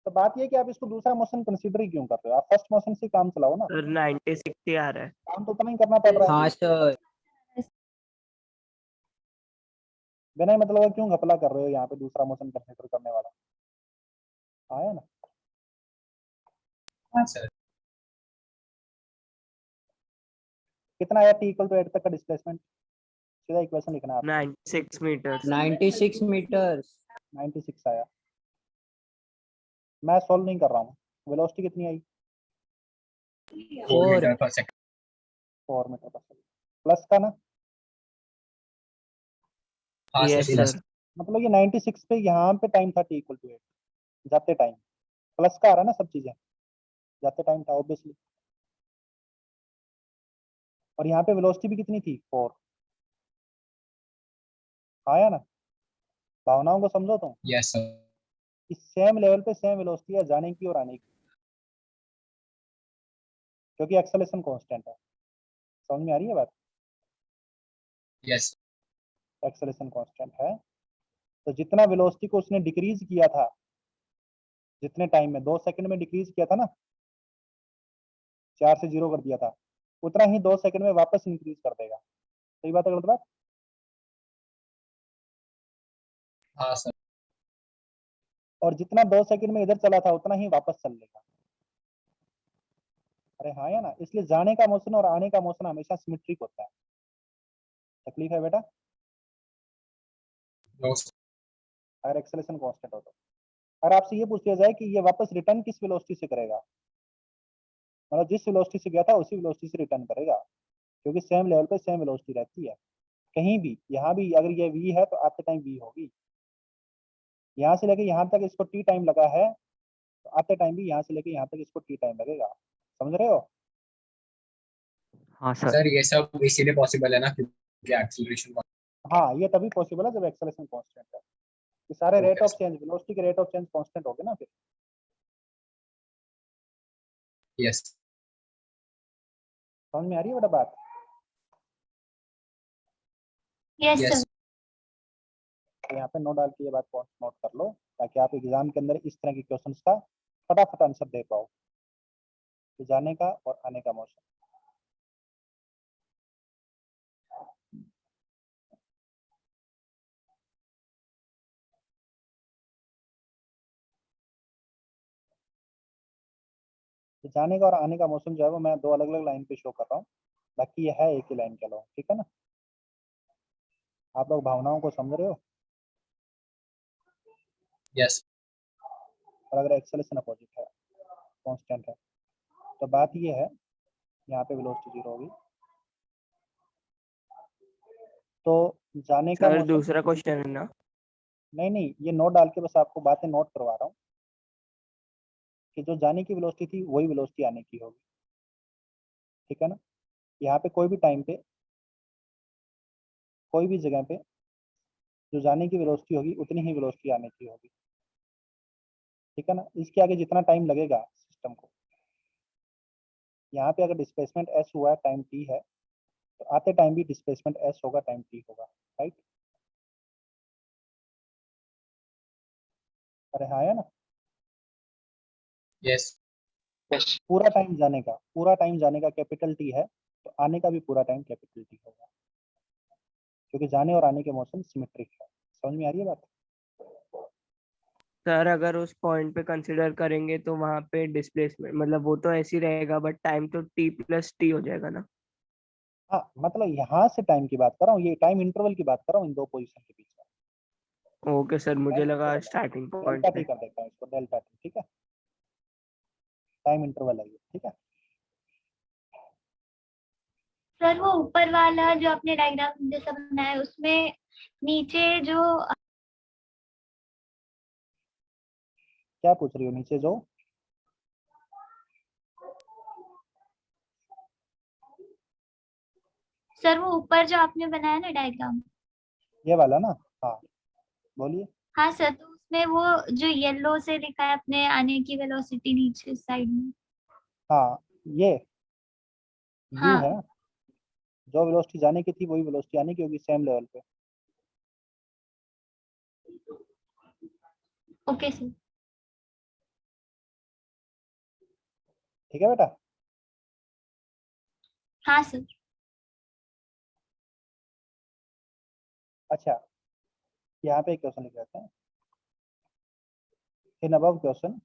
तो बात ये है कि आप इसको दूसरा मोशन कंसीडर ही क्यों कर रहे हो? आप फर्स्ट मोशन से काम चलाओ ना, सर 96 ही आ रहा है। काम तो उतना ही करना पड़ रहा है। हाँ सर। बिना ही मतलब क्यों घपला कर रहे हो यहाँ पे दूसरा मोशन कंसीडर करने वाला? आया ना? हाँ सर। कितना आया t इक्वल टू 8 तक का डिस्प्लेसमेंट? सीधा इक्वेशन लिखना है आपको। 96 मीटर। 96 मीटर्स। 96 आया। मैं सॉल्व नहीं कर रहा हूँ। वेलोसिटी कितनी आई? 4 4 मीटर पर सेकंड। 4 मीटर पर सेकंड। प्लस का ना, हाँ Yes, सर। sir. मतलब ये 96 पे यहाँ पे टाइम था t इक्वल टू 8 जाते टाइम। प्लस का आ रहा है ना सब चीजें, जाते टाइम था ऑब्वियसली। और यहाँ पे वेलोसिटी भी कितनी थी? 4। आया ना? भावनाओं को समझो तुम, यस सर। कि सेम लेवल पे सेम वेलोसिटी है जाने की और आने की, क्योंकि एक्सेलरेशन कांस्टेंट है। समझ में आ रही है बात? यस एक्सेलरेशन कांस्टेंट है, तो जितना वेलोसिटी को उसने डिक्रीज किया था, जितने टाइम में 2 सेकंड में डिक्रीज किया था ना, 4 से 0 कर दिया था, उतना ही 2 सेकंड में वापस इंक्रीज कर देगा। सही बात है गलत बात? हाँ सर। और जितना 2 सेकंड में इधर चला था उतना ही वापस चल लेगा। अरे हाँ या ना? इसलिए जाने का मोशन और आने का मोशन हमेशा सिमेट्रिक होता है। तकलीफ है बेटा? No sir. अगर एक्सेलरेशन कांस्टेंट हो तो। अगर आपसे ये पूछ लिया जाए कि ये वापस रिटर्न किस वेलोसिटी से करेगा, मतलब जिस वेलोसिटी से गया था उसी वेलोसिटी से रिटर्न करेगा, क्योंकि सेम लेवल पे सेम वेलोसिटी रहती है। कहीं भी, यहाँ भी अगर ये v है तो आते टाइम v होगी। यहाँ से लेके यहाँ तक इसको t टाइम लगा है, तो आते टाइम भी यहाँ से लेके यहाँ तक इसको t टाइम लगेगा। समझ रहे हो? हाँ सर। सर ये सब इसीलिए पॉसिबल है ना क्योंकि एक्सीलरेशन। हाँ, ये तभी पॉसिबल है जब एक्सेलरेशन कांस्टेंट है। ये सारे Okay, rate of sir. Change, velocity के रेट ऑफ चेंज कांस्टेंट हो गए ना फिर। Yes. समझ में आ रही है बेटा बात? Yes Yes. सर। तो यहाँ पे नोट डाल के ये बात नोट कर लो, ताकि आप एग्जाम के अंदर इस तरह के क्वेश्चंस का फटाफट आंसर दे पाओ। तो जाने का और आने का मोशन। तो जाने का और आने का मौसम जो है वो मैं दो अलग अलग लाइन पे शो कर रहा हूँ, बाकी ये है एक ही लाइन के अलावा, ठीक है ना? आप लोग भावनाओं को समझ रहे हो? Yes. और अगर एक्सेलेरेशन अपोजिट है, कांस्टेंट है, तो बात ये है यहाँ पे वेलोसिटी 0 होगी। तो जाने का सर मोशन, दूसरा क्वेश्चन है ना? नहीं ये नोट डाल के बस आपको बातें नोट करवा रहा हूँ कि जो जाने की वेलोसिटी थी वही वेलोसिटी आने की होगी, ठीक है ना? यहाँ पे कोई भी टाइम पे कोई भी जगह पे जो जाने की वेलोसिटी होगी उतनी ही वेलोसिटी आने की होगी, ठीक है ना? इसके आगे जितना टाइम लगेगा सिस्टम को, यहाँ पे अगर डिस्प्लेसमेंट s हुआ है, टाइम t है, तो आते टाइम भी डिस्प्लेसमेंट s होगा, टाइम t होगा, राइट? अरे हाँ है ना? Yes. यस पूरा टाइम जाने का कैपिटल T है, तो आने का भी पूरा टाइम कैपिटल T होगा, क्योंकि जाने और आने के मोशन सिमेट्रिक है। समझ में आ रही है बात? सर अगर उस पॉइंट पे कंसिडर करेंगे तो वहां पे डिस्प्लेसमेंट मतलब वो तो ऐसे ही रहेगा, बट टाइम तो t प्लस टी हो जाएगा ना? हाँ, मतलब यहाँ से टाइम की बात कर रहा हूँ, ये टाइम इंटरवल की बात कर रहा हूँ इन दो पोजीशन के बीच में। ओके सर, मुझे लगा स्टार्टिंग पॉइंट डेल्टा पे। टी कर देता हूँ इसको, डेल्टा टी, ठीक है? टाइम इंटरवल है ये, ठीक है? सर वो ऊपर वाला जो आपने डायग्राम जैसा बनाया है उसमें नीचे जो क्या पूछ रही हो नीचे जो? सर वो ऊपर जो आपने बनाया ना डायग्राम, ये वाला ना? हाँ बोलिए। हाँ सर, तो उसमें वो जो येलो से लिखा है अपने आने की वेलोसिटी नीचे साइड में। हाँ ये u हाँ है, जो वेलोसिटी जाने की थी वही वेलोसिटी आने की होगी, सेम लेवल पे। Okay sir. ठीक है बेटा? हाँ सर। अच्छा, यहाँ पे एक क्वेश्चन लिख लेते हैं। In above question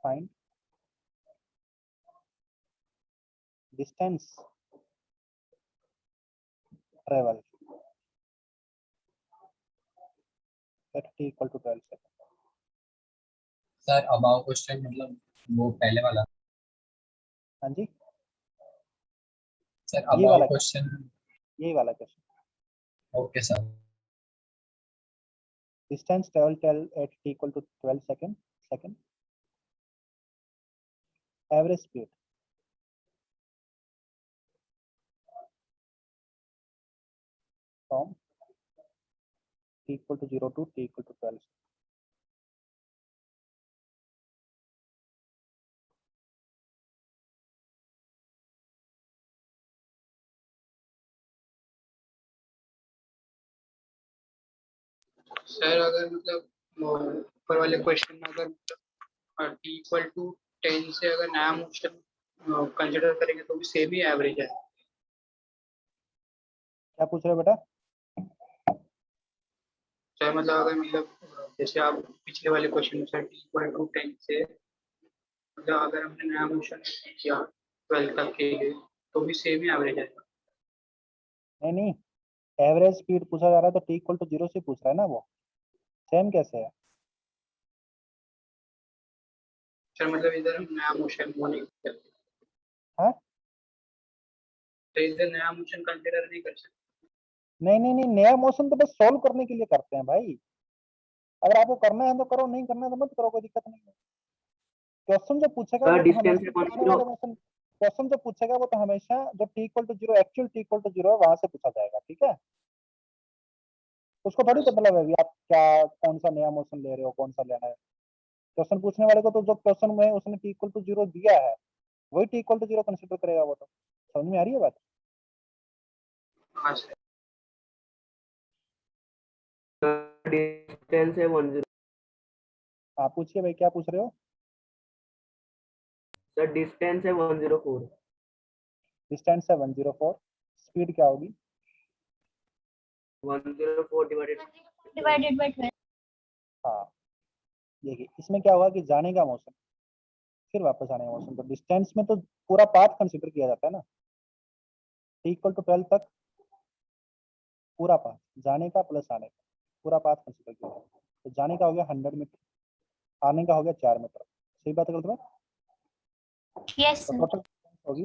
find distance travel at t equal to 12 second. Sir, above question मतलब वो पहले वाला. हाँ जी, Sir, ये वाला above question. यही वाला क्वेश्चन। Okay, sir. Distance travel at t equal to 12 second, average speed from t equal to 0 to t equal to 12। Sir अगर मतलब वो ऊपर वाले क्वेश्चन में अगर t इक्वल टू 10 से अगर नया मोशन कंसिडर करेंगे तो भी सेम ही एवरेज है। क्या पूछ रहे हो बेटा? सर मतलब अगर मतलब जैसे आप पिछले वाले क्वेश्चन में सर t इक्वल टू 10 से मतलब अगर हमने नया मोशन किया 12 तक के लिए तो भी सेम ही एवरेज है। नहीं एवरेज स्पीड पूछा जा रहा है, तो t इक्वल टू 0 से पूछ रहा है ना, वो सेम कैसे है? सर मतलब इधर हम नया मोशन वो नहीं करते। हाँ? तो इधर नया मोशन कंसिडर नहीं कर सकते। नहीं नया मोशन तो बस सॉल्व करने के लिए करते हैं भाई। अगर आपको करना है तो करो, नहीं करना है तो मत करो, कोई दिक्कत नहीं है। क्वेश्चन जो पूछेगा वो तो डिस्टेंस हमेशा अपॉन आने जीरो वाले मोशन क्वेश्चन जो पूछेगा वो तो हमेशा जो t equal to 0 actual t equal to 0 है वहां से पूछा जाएगा, ठीक है। उसको थोड़ी मतलब है आप क्या कौन सा नया मोशन ले रहे हो, कौन सा लेना है। क्वेश्चन पूछने वाले को तो जो क्वेश्चन में उसने t इक्वल टू 0 दिया है वही t इक्वल टू 0 कंसीडर करेगा वो तो। समझ में आ रही है बात? हाँ सर। डिस्टेंस है 10। आप पूछिए भाई क्या पूछ रहे हो? सर डिस्टेंस है 104। डिस्टेंस है 104, स्पीड क्या होगी? 104 डिवाइडेड डिवाइडेड बाय 12। हाँ देखिए इसमें क्या होगा कि जाने का मोशन फिर वापस आने का मोशन, तो डिस्टेंस में तो पूरा पाथ कंसीडर किया जाता है ना, t इक्वल टू 12 तक पूरा पाथ, जाने का प्लस आने का पूरा पाथ कंसीडर किया जाता है। तो जाने का हो गया 100 मीटर, आने का हो गया 4 मीटर। सही बात कर, यस तो सर। टोटल होगी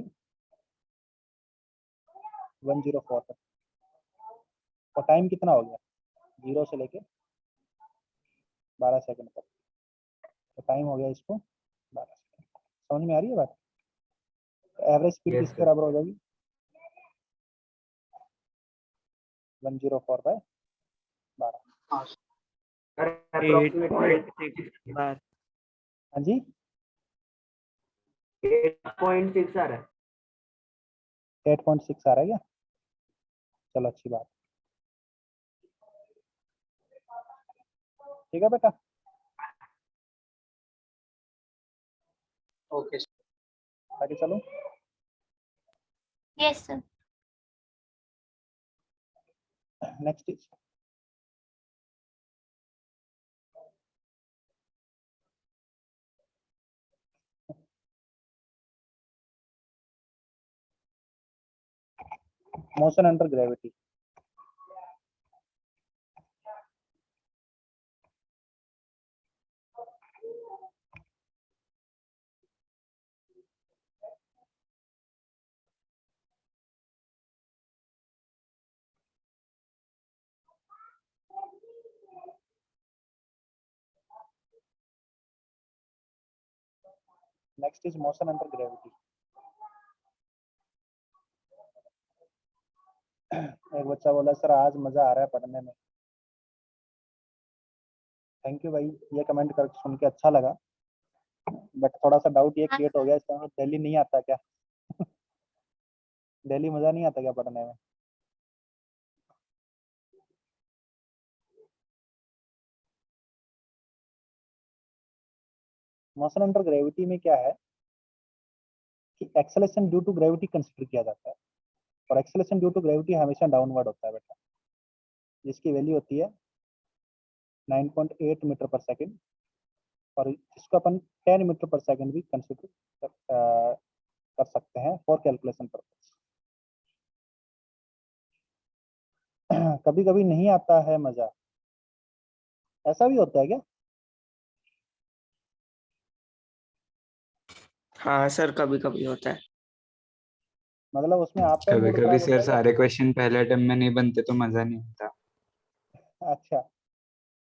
104 तक। और टाइम कितना हो गया 0 से लेके 12 सेकंड तक, तो टाइम हो गया इसको 12 सेकंड। समझ में आ रही है बात? एवरेज स्पीड Yes, किसके sir. बराबर हो जाएगी? 104 बाय 12। हाँ सर अप्रोक्सीमेटली 8.6 बार। हाँ जी 8.6 आ रहा है। 8.6 आ रहा है क्या? चलो अच्छी बात, ठीक है बेटा। Okay sir. आगे चलो। Yes sir. Next is motion under gravity. Next is motion under gravity. एक बच्चा बोला सर आज मजा आ रहा है पढ़ने में। थैंक यू भाई, ये कमेंट कर सुन के अच्छा लगा, बट थोड़ा सा डाउट ये क्रिएट हो गया इसका, दिल्ली नहीं आता क्या? दिल्ली मजा नहीं आता क्या पढ़ने में? मोशन अंडर ग्रेविटी में क्या है कि acceleration due to gravity consider किया जाता है, और एक्सेलरेशन ड्यू टू ग्रेविटी हमेशा डाउनवर्ड होता है बेटा, जिसकी वैल्यू होती है 9.8 मीटर पर सेकंड, और इसको अपन 10 मीटर पर सेकंड भी कंसीडर कर सकते हैं फॉर कैलकुलेशन पर्पस। कभी कभी नहीं आता है मजा, ऐसा भी होता है क्या? हाँ सर कभी कभी होता है। मतलब उसमें आपका ही कभी मूड कभी खराब होता सर है क्या? सारे क्वेश्चन पहले अटेम्प्ट में नहीं बनते तो मजा नहीं आता। अच्छा,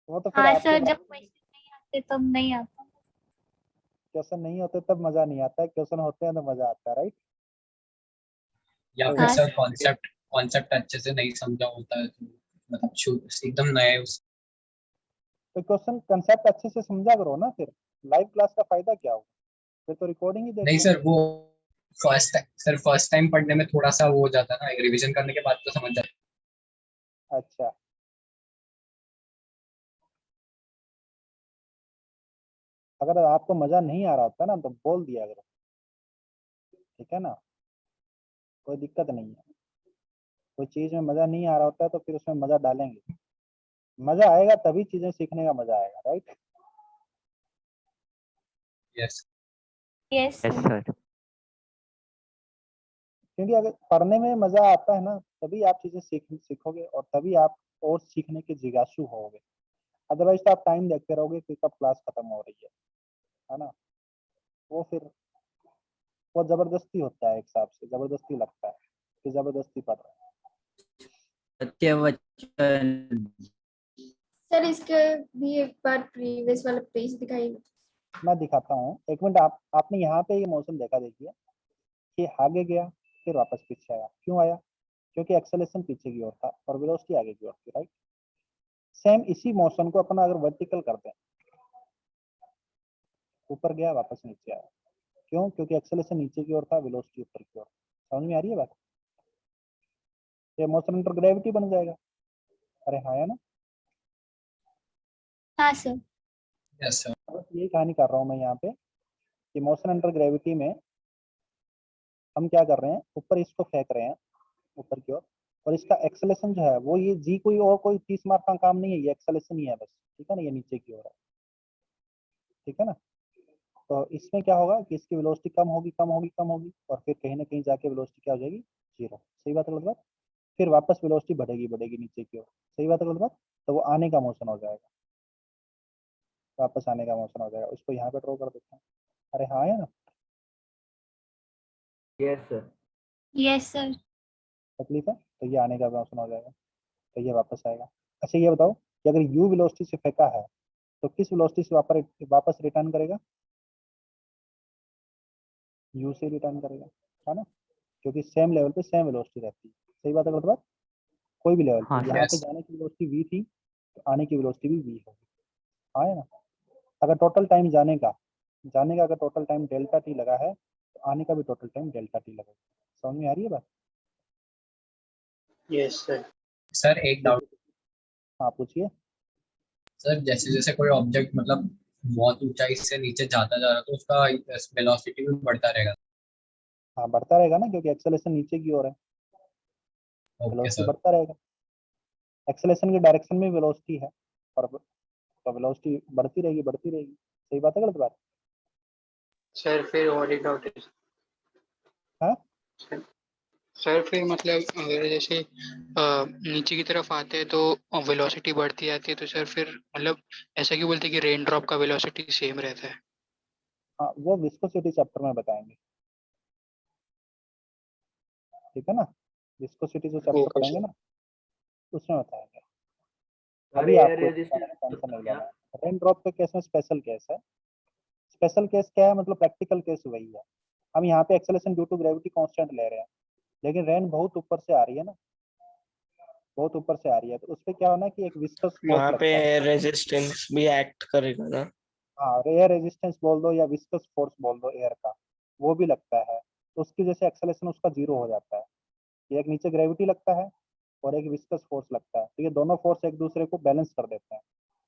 वो तो फिर हाँ आपके सर, जब क्वेश्चन नहीं आते तब नहीं आता। क्वेश्चन नहीं होते तब मजा नहीं आता है, क्वेश्चन होते हैं तो मजा आता है, राइट? या तो फिर हाँ सर सर। कॉन्सेप्ट कॉन्सेप्ट अच्छे से नहीं समझा होता है तो मतलब एकदम नए उस तो क्वेश्चन कंसेप्ट अच्छे से समझा करो ना, फिर लाइव क्लास का फायदा क्या होगा? फिर तो रिकॉर्डिंग ही देख नहीं लो। सर वो फर्स्ट टाइम पढ़ने में थोड़ा सा वो हो जाता है ना, रिवीजन करने के बाद तो समझ जाता अच्छा, अगर आपको मजा नहीं आ रहा होता ना तो बोल दिया करो, ठीक है ना, कोई दिक्कत नहीं है। कोई चीज में मजा नहीं आ रहा होता है तो फिर उसमें मजा डालेंगे, मजा आएगा तभी चीजें सीखने का मजा आएगा, राइट? है। Yes yes yes sir. Sir. क्योंकि अगर पढ़ने में मजा आता है ना तभी आप चीजें सीखोगे, और तभी आप और सीखने के जिज्ञासु होगे। अदरवाइज तो आप टाइम देखते रहोगे कि कब क्लास खत्म हो रही है ना? वो फिर वो जबरदस्ती होता है, एक हिसाब से जबरदस्ती लगता है कि जबरदस्ती पढ़ रहे हैं। सत्यवचन। सर इसके भी एक बार प्रीवियस वाला पेज दिखाइए। मैं दिखाता हूँ, एक मिनट। आपने यहाँ पे ये मोशन देखा, देखिए ये आगे गया फिर वापस पीछे आया। क्यों आया? क्योंकि एक्सेलरेशन पीछे की ओर था और वेलोसिटी आगे की ओर थी, राइट। सेम इसी मोशन को अपन अगर वर्टिकल करते हैं, ऊपर गया वापस नीचे आया। क्यों? क्योंकि एक्सेलरेशन नीचे की ओर था, वेलोसिटी ऊपर की ओर। समझ में आ रही है बात? ये मोशन अंडर ग्रेविटी बन जाएगा। अरे हाँ है ना। हाँ सर। Yes sir. बस यही कहानी कर रहा हूँ मैं यहाँ पे कि मोशन अंडर ग्रेविटी में हम क्या कर रहे हैं, ऊपर इसको फेंक रहे हैं ऊपर की ओर, और इसका एक्सेलरेशन जो है वो ये जी कोई और कोई 30 मार्क का काम नहीं है, ये एक्सेलरेशन ही है बस, ठीक है ना। ये नीचे की ओर है, ठीक है ना। तो इसमें क्या होगा कि इसकी वेलोसिटी कम होगी कम होगी कम होगी और फिर कहीं ना कहीं जाके वेलोसिटी क्या हो जाएगी, 0। सही बात है गलत बात? फिर वापस वेलोसिटी बढ़ेगी बढ़ेगी नीचे की ओर। सही बात है गलत बात? तो वो आने का मोशन हो जाएगा, वापस आने का मोशन हो जाएगा। उसको यहाँ पे ड्रॉ कर देते हैं। अरे हाँ है ना। Yes sir. Yes sir. तकलीफ है? तो ये आने का मोशन हो जाएगा, तो ये वापस आएगा। अच्छा ये बताओ कि अगर u वेलोसिटी से फेंका है तो किस वेलोसिटी से वापस रिटर्न करेगा? u से रिटर्न करेगा, है ना, क्योंकि सेम लेवल पे सेम वेलोसिटी रहती है। सही बात है गलत बात? कोई भी लेवल हाँ पे, सर। यहाँ पे यस जाने की वेलोसिटी v थी तो आने की वेलोसिटी भी v होगी। हाँ है ना। अगर टोटल टाइम जाने का अगर टोटल टाइम डेल्टा टी लगा है तो आने का भी टोटल टाइम डेल्टा टी लगेगा। समझ में आ रही है बात? Yes sir. सर एक डाउट। हाँ पूछिए। सर जैसे जैसे कोई ऑब्जेक्ट मतलब बहुत ऊंचाई से नीचे जाता जा रहा है तो उसका वेलोसिटी भी बढ़ता रहेगा। हाँ बढ़ता रहेगा ना, क्योंकि एक्सेलरेशन नीचे की ओर है, ओके वेलोसिटी सर। बढ़ता रहेगा। एक्सेलरेशन की डायरेक्शन में वेलोसिटी है और तो वेलोसिटी बढ़ती रहेगी। सही बात है गलत बात? सर फिर और एक डाउट है हाँ सर, फिर मतलब अगर जैसे नीचे की तरफ आते हैं तो वेलोसिटी बढ़ती जाती है, तो सर फिर मतलब ऐसा क्यों बोलते हैं कि रेन ड्रॉप का वेलोसिटी सेम रहता है? हाँ, वो विस्कोसिटी चैप्टर में बताएंगे, ठीक है ना। विस्कोसिटी जो चैप्टर ओके पढ़ेंगे सर। ना उसमें बताएंगे। सर अभी एयर आपको इसके बारे में रेजिस्टेंस टेंशन नहीं क्या? लेना है। रेन ड्रॉप के केस में स्पेशल केस है। स्पेशल केस क्या है? मतलब प्रैक्टिकल केस वही है। हम यहाँ पे acceleration due to gravity constant ले रहे हैं, लेकिन रेन बहुत ऊपर से आ रही है ना, बहुत ऊपर से आ रही है, तो उसपे क्या होना है कि एक विस्कस फोर्स वहां पे लगता है। रेजिस्टेंस भी एक्ट करेगा ना। हाँ, एयर रेजिस्टेंस बोल दो या विस्कस फोर्स बोल दो एयर का, वो भी लगता है। तो उसकी जैसे एक्सेलरेशन उसका 0 हो जाता है। एक नीचे ग्रेविटी लगता है और एक विस्कस फोर्स लगता है, तो ये दोनों फोर्स एक दूसरे को बैलेंस कर देते हैं।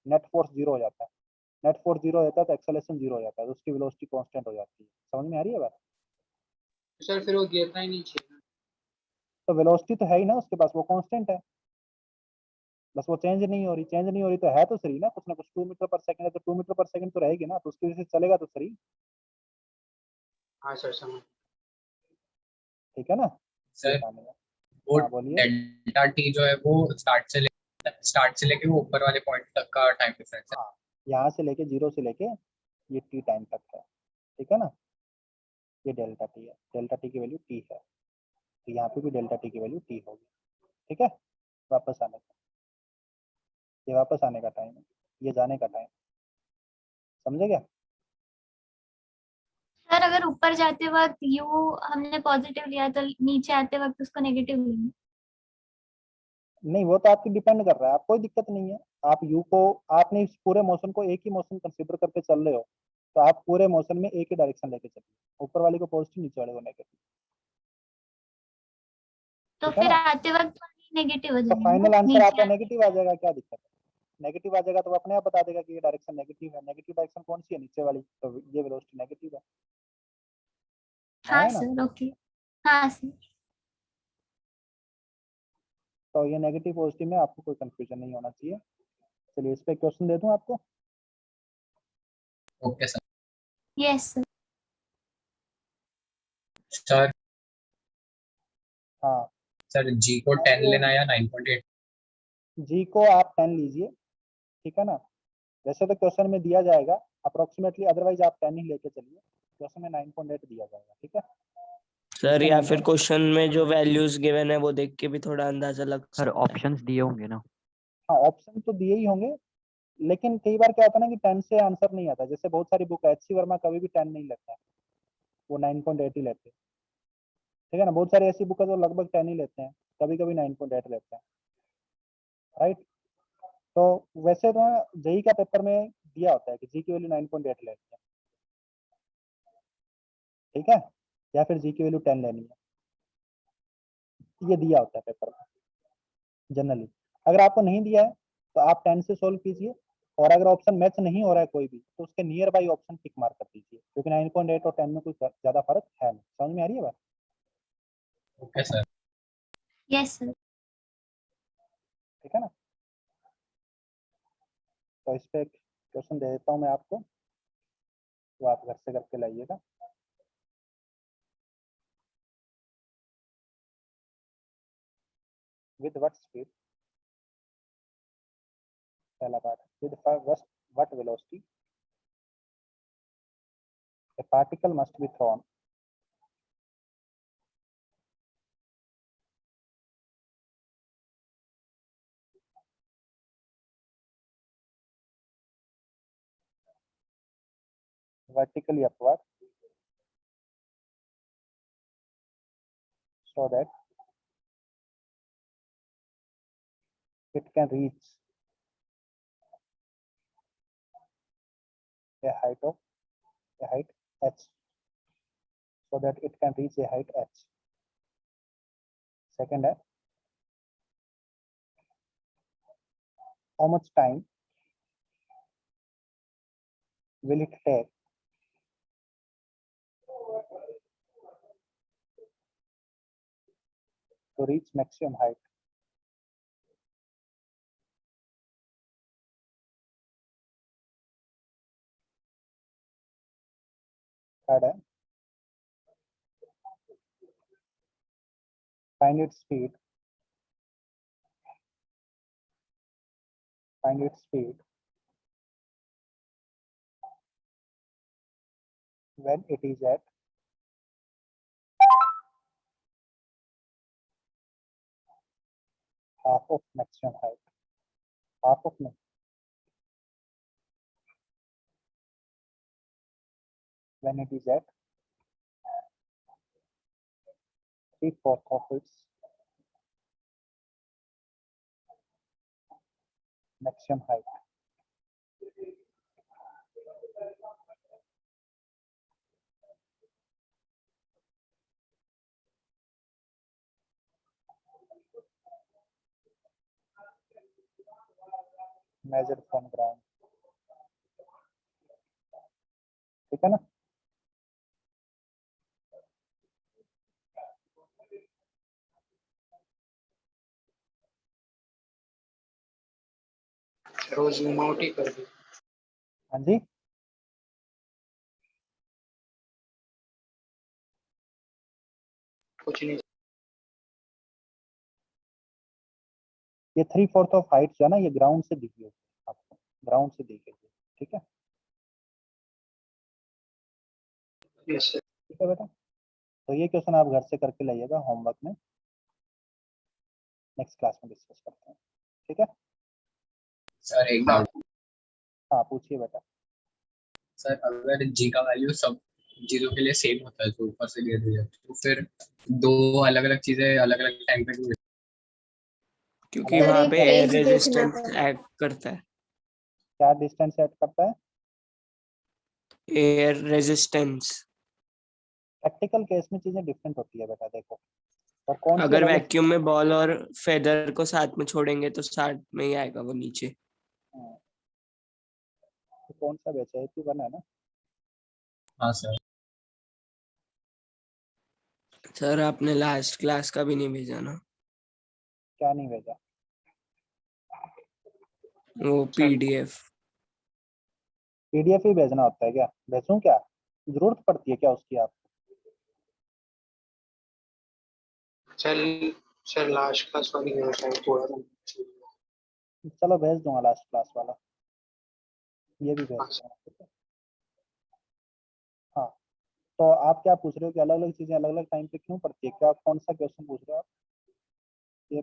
नेट फोर्स 0 हो जाता है। नेट फोर्स 0 हो जाता है तो एक्सेलरेशन 0 हो जाता है, तो उसकी वेलोसिटी कांस्टेंट हो जाती है। समझ में आ रही है बात? सर फिर वो गिरना ही नहीं चाहिए। तो वेलोसिटी तो है ही ना उसके पास, वो कांस्टेंट है, बस वो चेंज नहीं हो रही। चेंज नहीं हो रही तो है तो सही ना, कुछ ना कुछ 2 मीटर पर सेकंड है तो 2 मीटर पर सेकंड तो रहेगी ना, तो उसकी वजह से चलेगा तो सही, हाँ सर समझ। ठीक है ना। ये सर कहानी है। वो हाँ बोलिए। डेल्टा टी जो है वो स्टार्ट से लेके वो ऊपर वाले पॉइंट तक का टाइम डिफरेंस है। हाँ, यहाँ से लेके 0 से लेके ये टी टाइम तक है, ठीक है ना। ये डेल्टा टी है, डेल्टा टी की वैल्यू टी है, तो यहाँ पे भी डेल्टा टी की वैल्यू टी होगी, ठीक है। वापस आने का, ये वापस आने का टाइम है, ये जाने का टाइम। समझे क्या? सर अगर ऊपर जाते वक्त यू हमने पॉजिटिव लिया तो नीचे आते वक्त उसको नेगेटिव लेंगे? नहीं, वो तो आपकी डिपेंड कर रहा है, आप कोई दिक्कत नहीं है। आप यू को, आपने इस पूरे मोशन को एक ही मोशन कंसिडर करके चल रहे हो, तो आप पूरे मोशन में एक ही डायरेक्शन लेके चलिए, ऊपर वाले को पॉजिटिव नीचे वाले को नेगेटिव, तो ठीक है फिर ना। आते वक्त नेगेटिव हो तो जाएगा ना फाइनल आंसर नीचे आपका नेगेटिव आ जाएगा, क्या दिक्कत है? नेगेटिव आ जाएगा तो वो अपने आप बता देगा कि ये डायरेक्शन नेगेटिव है। नेगेटिव डायरेक्शन कौन सी है? नीचे वाली, तो ये वेलोसिटी नेगेटिव है। हाँ है ना। Sir okay. हाँ सर। तो ये नेगेटिव पॉजिटिव में आपको कोई कंफ्यूजन नहीं होना चाहिए। चलिए इस पे क्वेश्चन दे दूं आपको। Okay sir. Yes sir. Sir हाँ सर जी को 10 लेना या 9.8? जी को आप 10 लीजिए, ठीक है ना। वैसे तो क्वेश्चन में दिया जाएगा अप्रोक्सीमेटली, अदरवाइज आप 10 ही लेके चलिए। क्वेश्चन में 9.8 दिया जाएगा, ठीक है। सर इसमें या फिर 9.8। क्वेश्चन में जो वैल्यूज गिवन है वो देख के भी थोड़ा अंदाजा लग सर सकता है। ऑप्शंस दिए होंगे ना। हाँ ऑप्शन तो दिए ही होंगे, लेकिन कई बार क्या होता है ना कि 10 से आंसर नहीं आता। जैसे बहुत सारी बुक है, एच सी वर्मा कभी भी 10 नहीं लेता है, वो 9.8 ही लेते हैं। ठीक है ना। बहुत सारी ऐसी बुक है जो लगभग 10 ही लेते हैं, कभी कभी 9.8 लेते हैं, राइट। तो वैसे तो जेई का पेपर में दिया होता है कि जी की वैल्यू 9.8 लेनी है, ठीक है, या फिर जी की वैल्यू 10 लेनी है, ये दिया होता है पेपर में जनरली। अगर आपको नहीं दिया है तो आप 10 से सोल्व कीजिए, और अगर ऑप्शन मैच नहीं हो रहा है कोई भी तो उसके near by option tick mark कर दीजिए, क्योंकि 9.8 और 10 में कोई ज्यादा फर्क है नहीं। समझ में आ रही है बात? Okay sir. Yes sir. ठीक है ना। तो इस पे क्वेश्चन दे देता हूँ मैं आपको, तो आप घर से करके लाइएगा। विद व्हाट स्पीड, पहला part, with what velocity a particle must be thrown vertically upward so that it can reach a height h, so that it can reach a height h. Second है, how much time will it take to reach maximum height? Third है, find its speed when it is at half of maximum height. Half of no, when it is at 3/4 of its maximum height. Measured from ground. ठीक है ना। रोज zoom out ही कर दो। हाँ जी, कुछ नहीं। ये 3/4 ऑफ हाइट जो है ना, ये ग्राउंड से दिखी होगी आपको, ग्राउंड से दिखेगी, ठीक है। Yes sir. ठीक है बेटा, तो ये क्वेश्चन आप घर से करके लाइएगा होमवर्क में, नेक्स्ट क्लास में डिस्कस करते हैं, ठीक है। सर एक डाउट। हाँ पूछिए बेटा। सर अगर जी का वैल्यू सब चीजों के लिए सेम होता है जो ऊपर से दे दिया, तो फिर दो अलग अलग चीजें अलग अलग टाइम पे क्यों? क्योंकि सर, वहां एक पे पेज एयर देखना रेजिस्टेंस पड़ेगा। एक्ट करता है। क्या डिस्टेंस सेट करता है? Air resistance. प्रैक्टिकल केस में चीजें डिफरेंट होती है बेटा, देखो, और कौन सी अगर अलग अलग। वैक्यूम में बॉल और फेदर को साथ में छोड़ेंगे तो साथ में ही आएगा वो नीचे। तो कौन सा बेचा है? कि बना है ना। हाँ सर। सर आपने लास्ट क्लास का भी नहीं भेजा ना, क्या नहीं भेजा? वो पीडीएफ। पीडीएफ ही भेजना होता है क्या? भेजूं क्या? जरूरत पड़ती है क्या उसकी आपको? चल सर लास्ट क्लास वाली है शायद थोड़ा सा। चलो भेज दूंगा लास्ट क्लास वाला, ये भी भेज हाँ सर। दूंगा, ठीक है। हाँ, तो आप क्या पूछ रहे हो कि अलग अलग चीजें अलग अलग टाइम पे क्यों पड़ती है? क्या कौन सा क्वेश्चन पूछ रहे हो आप? ये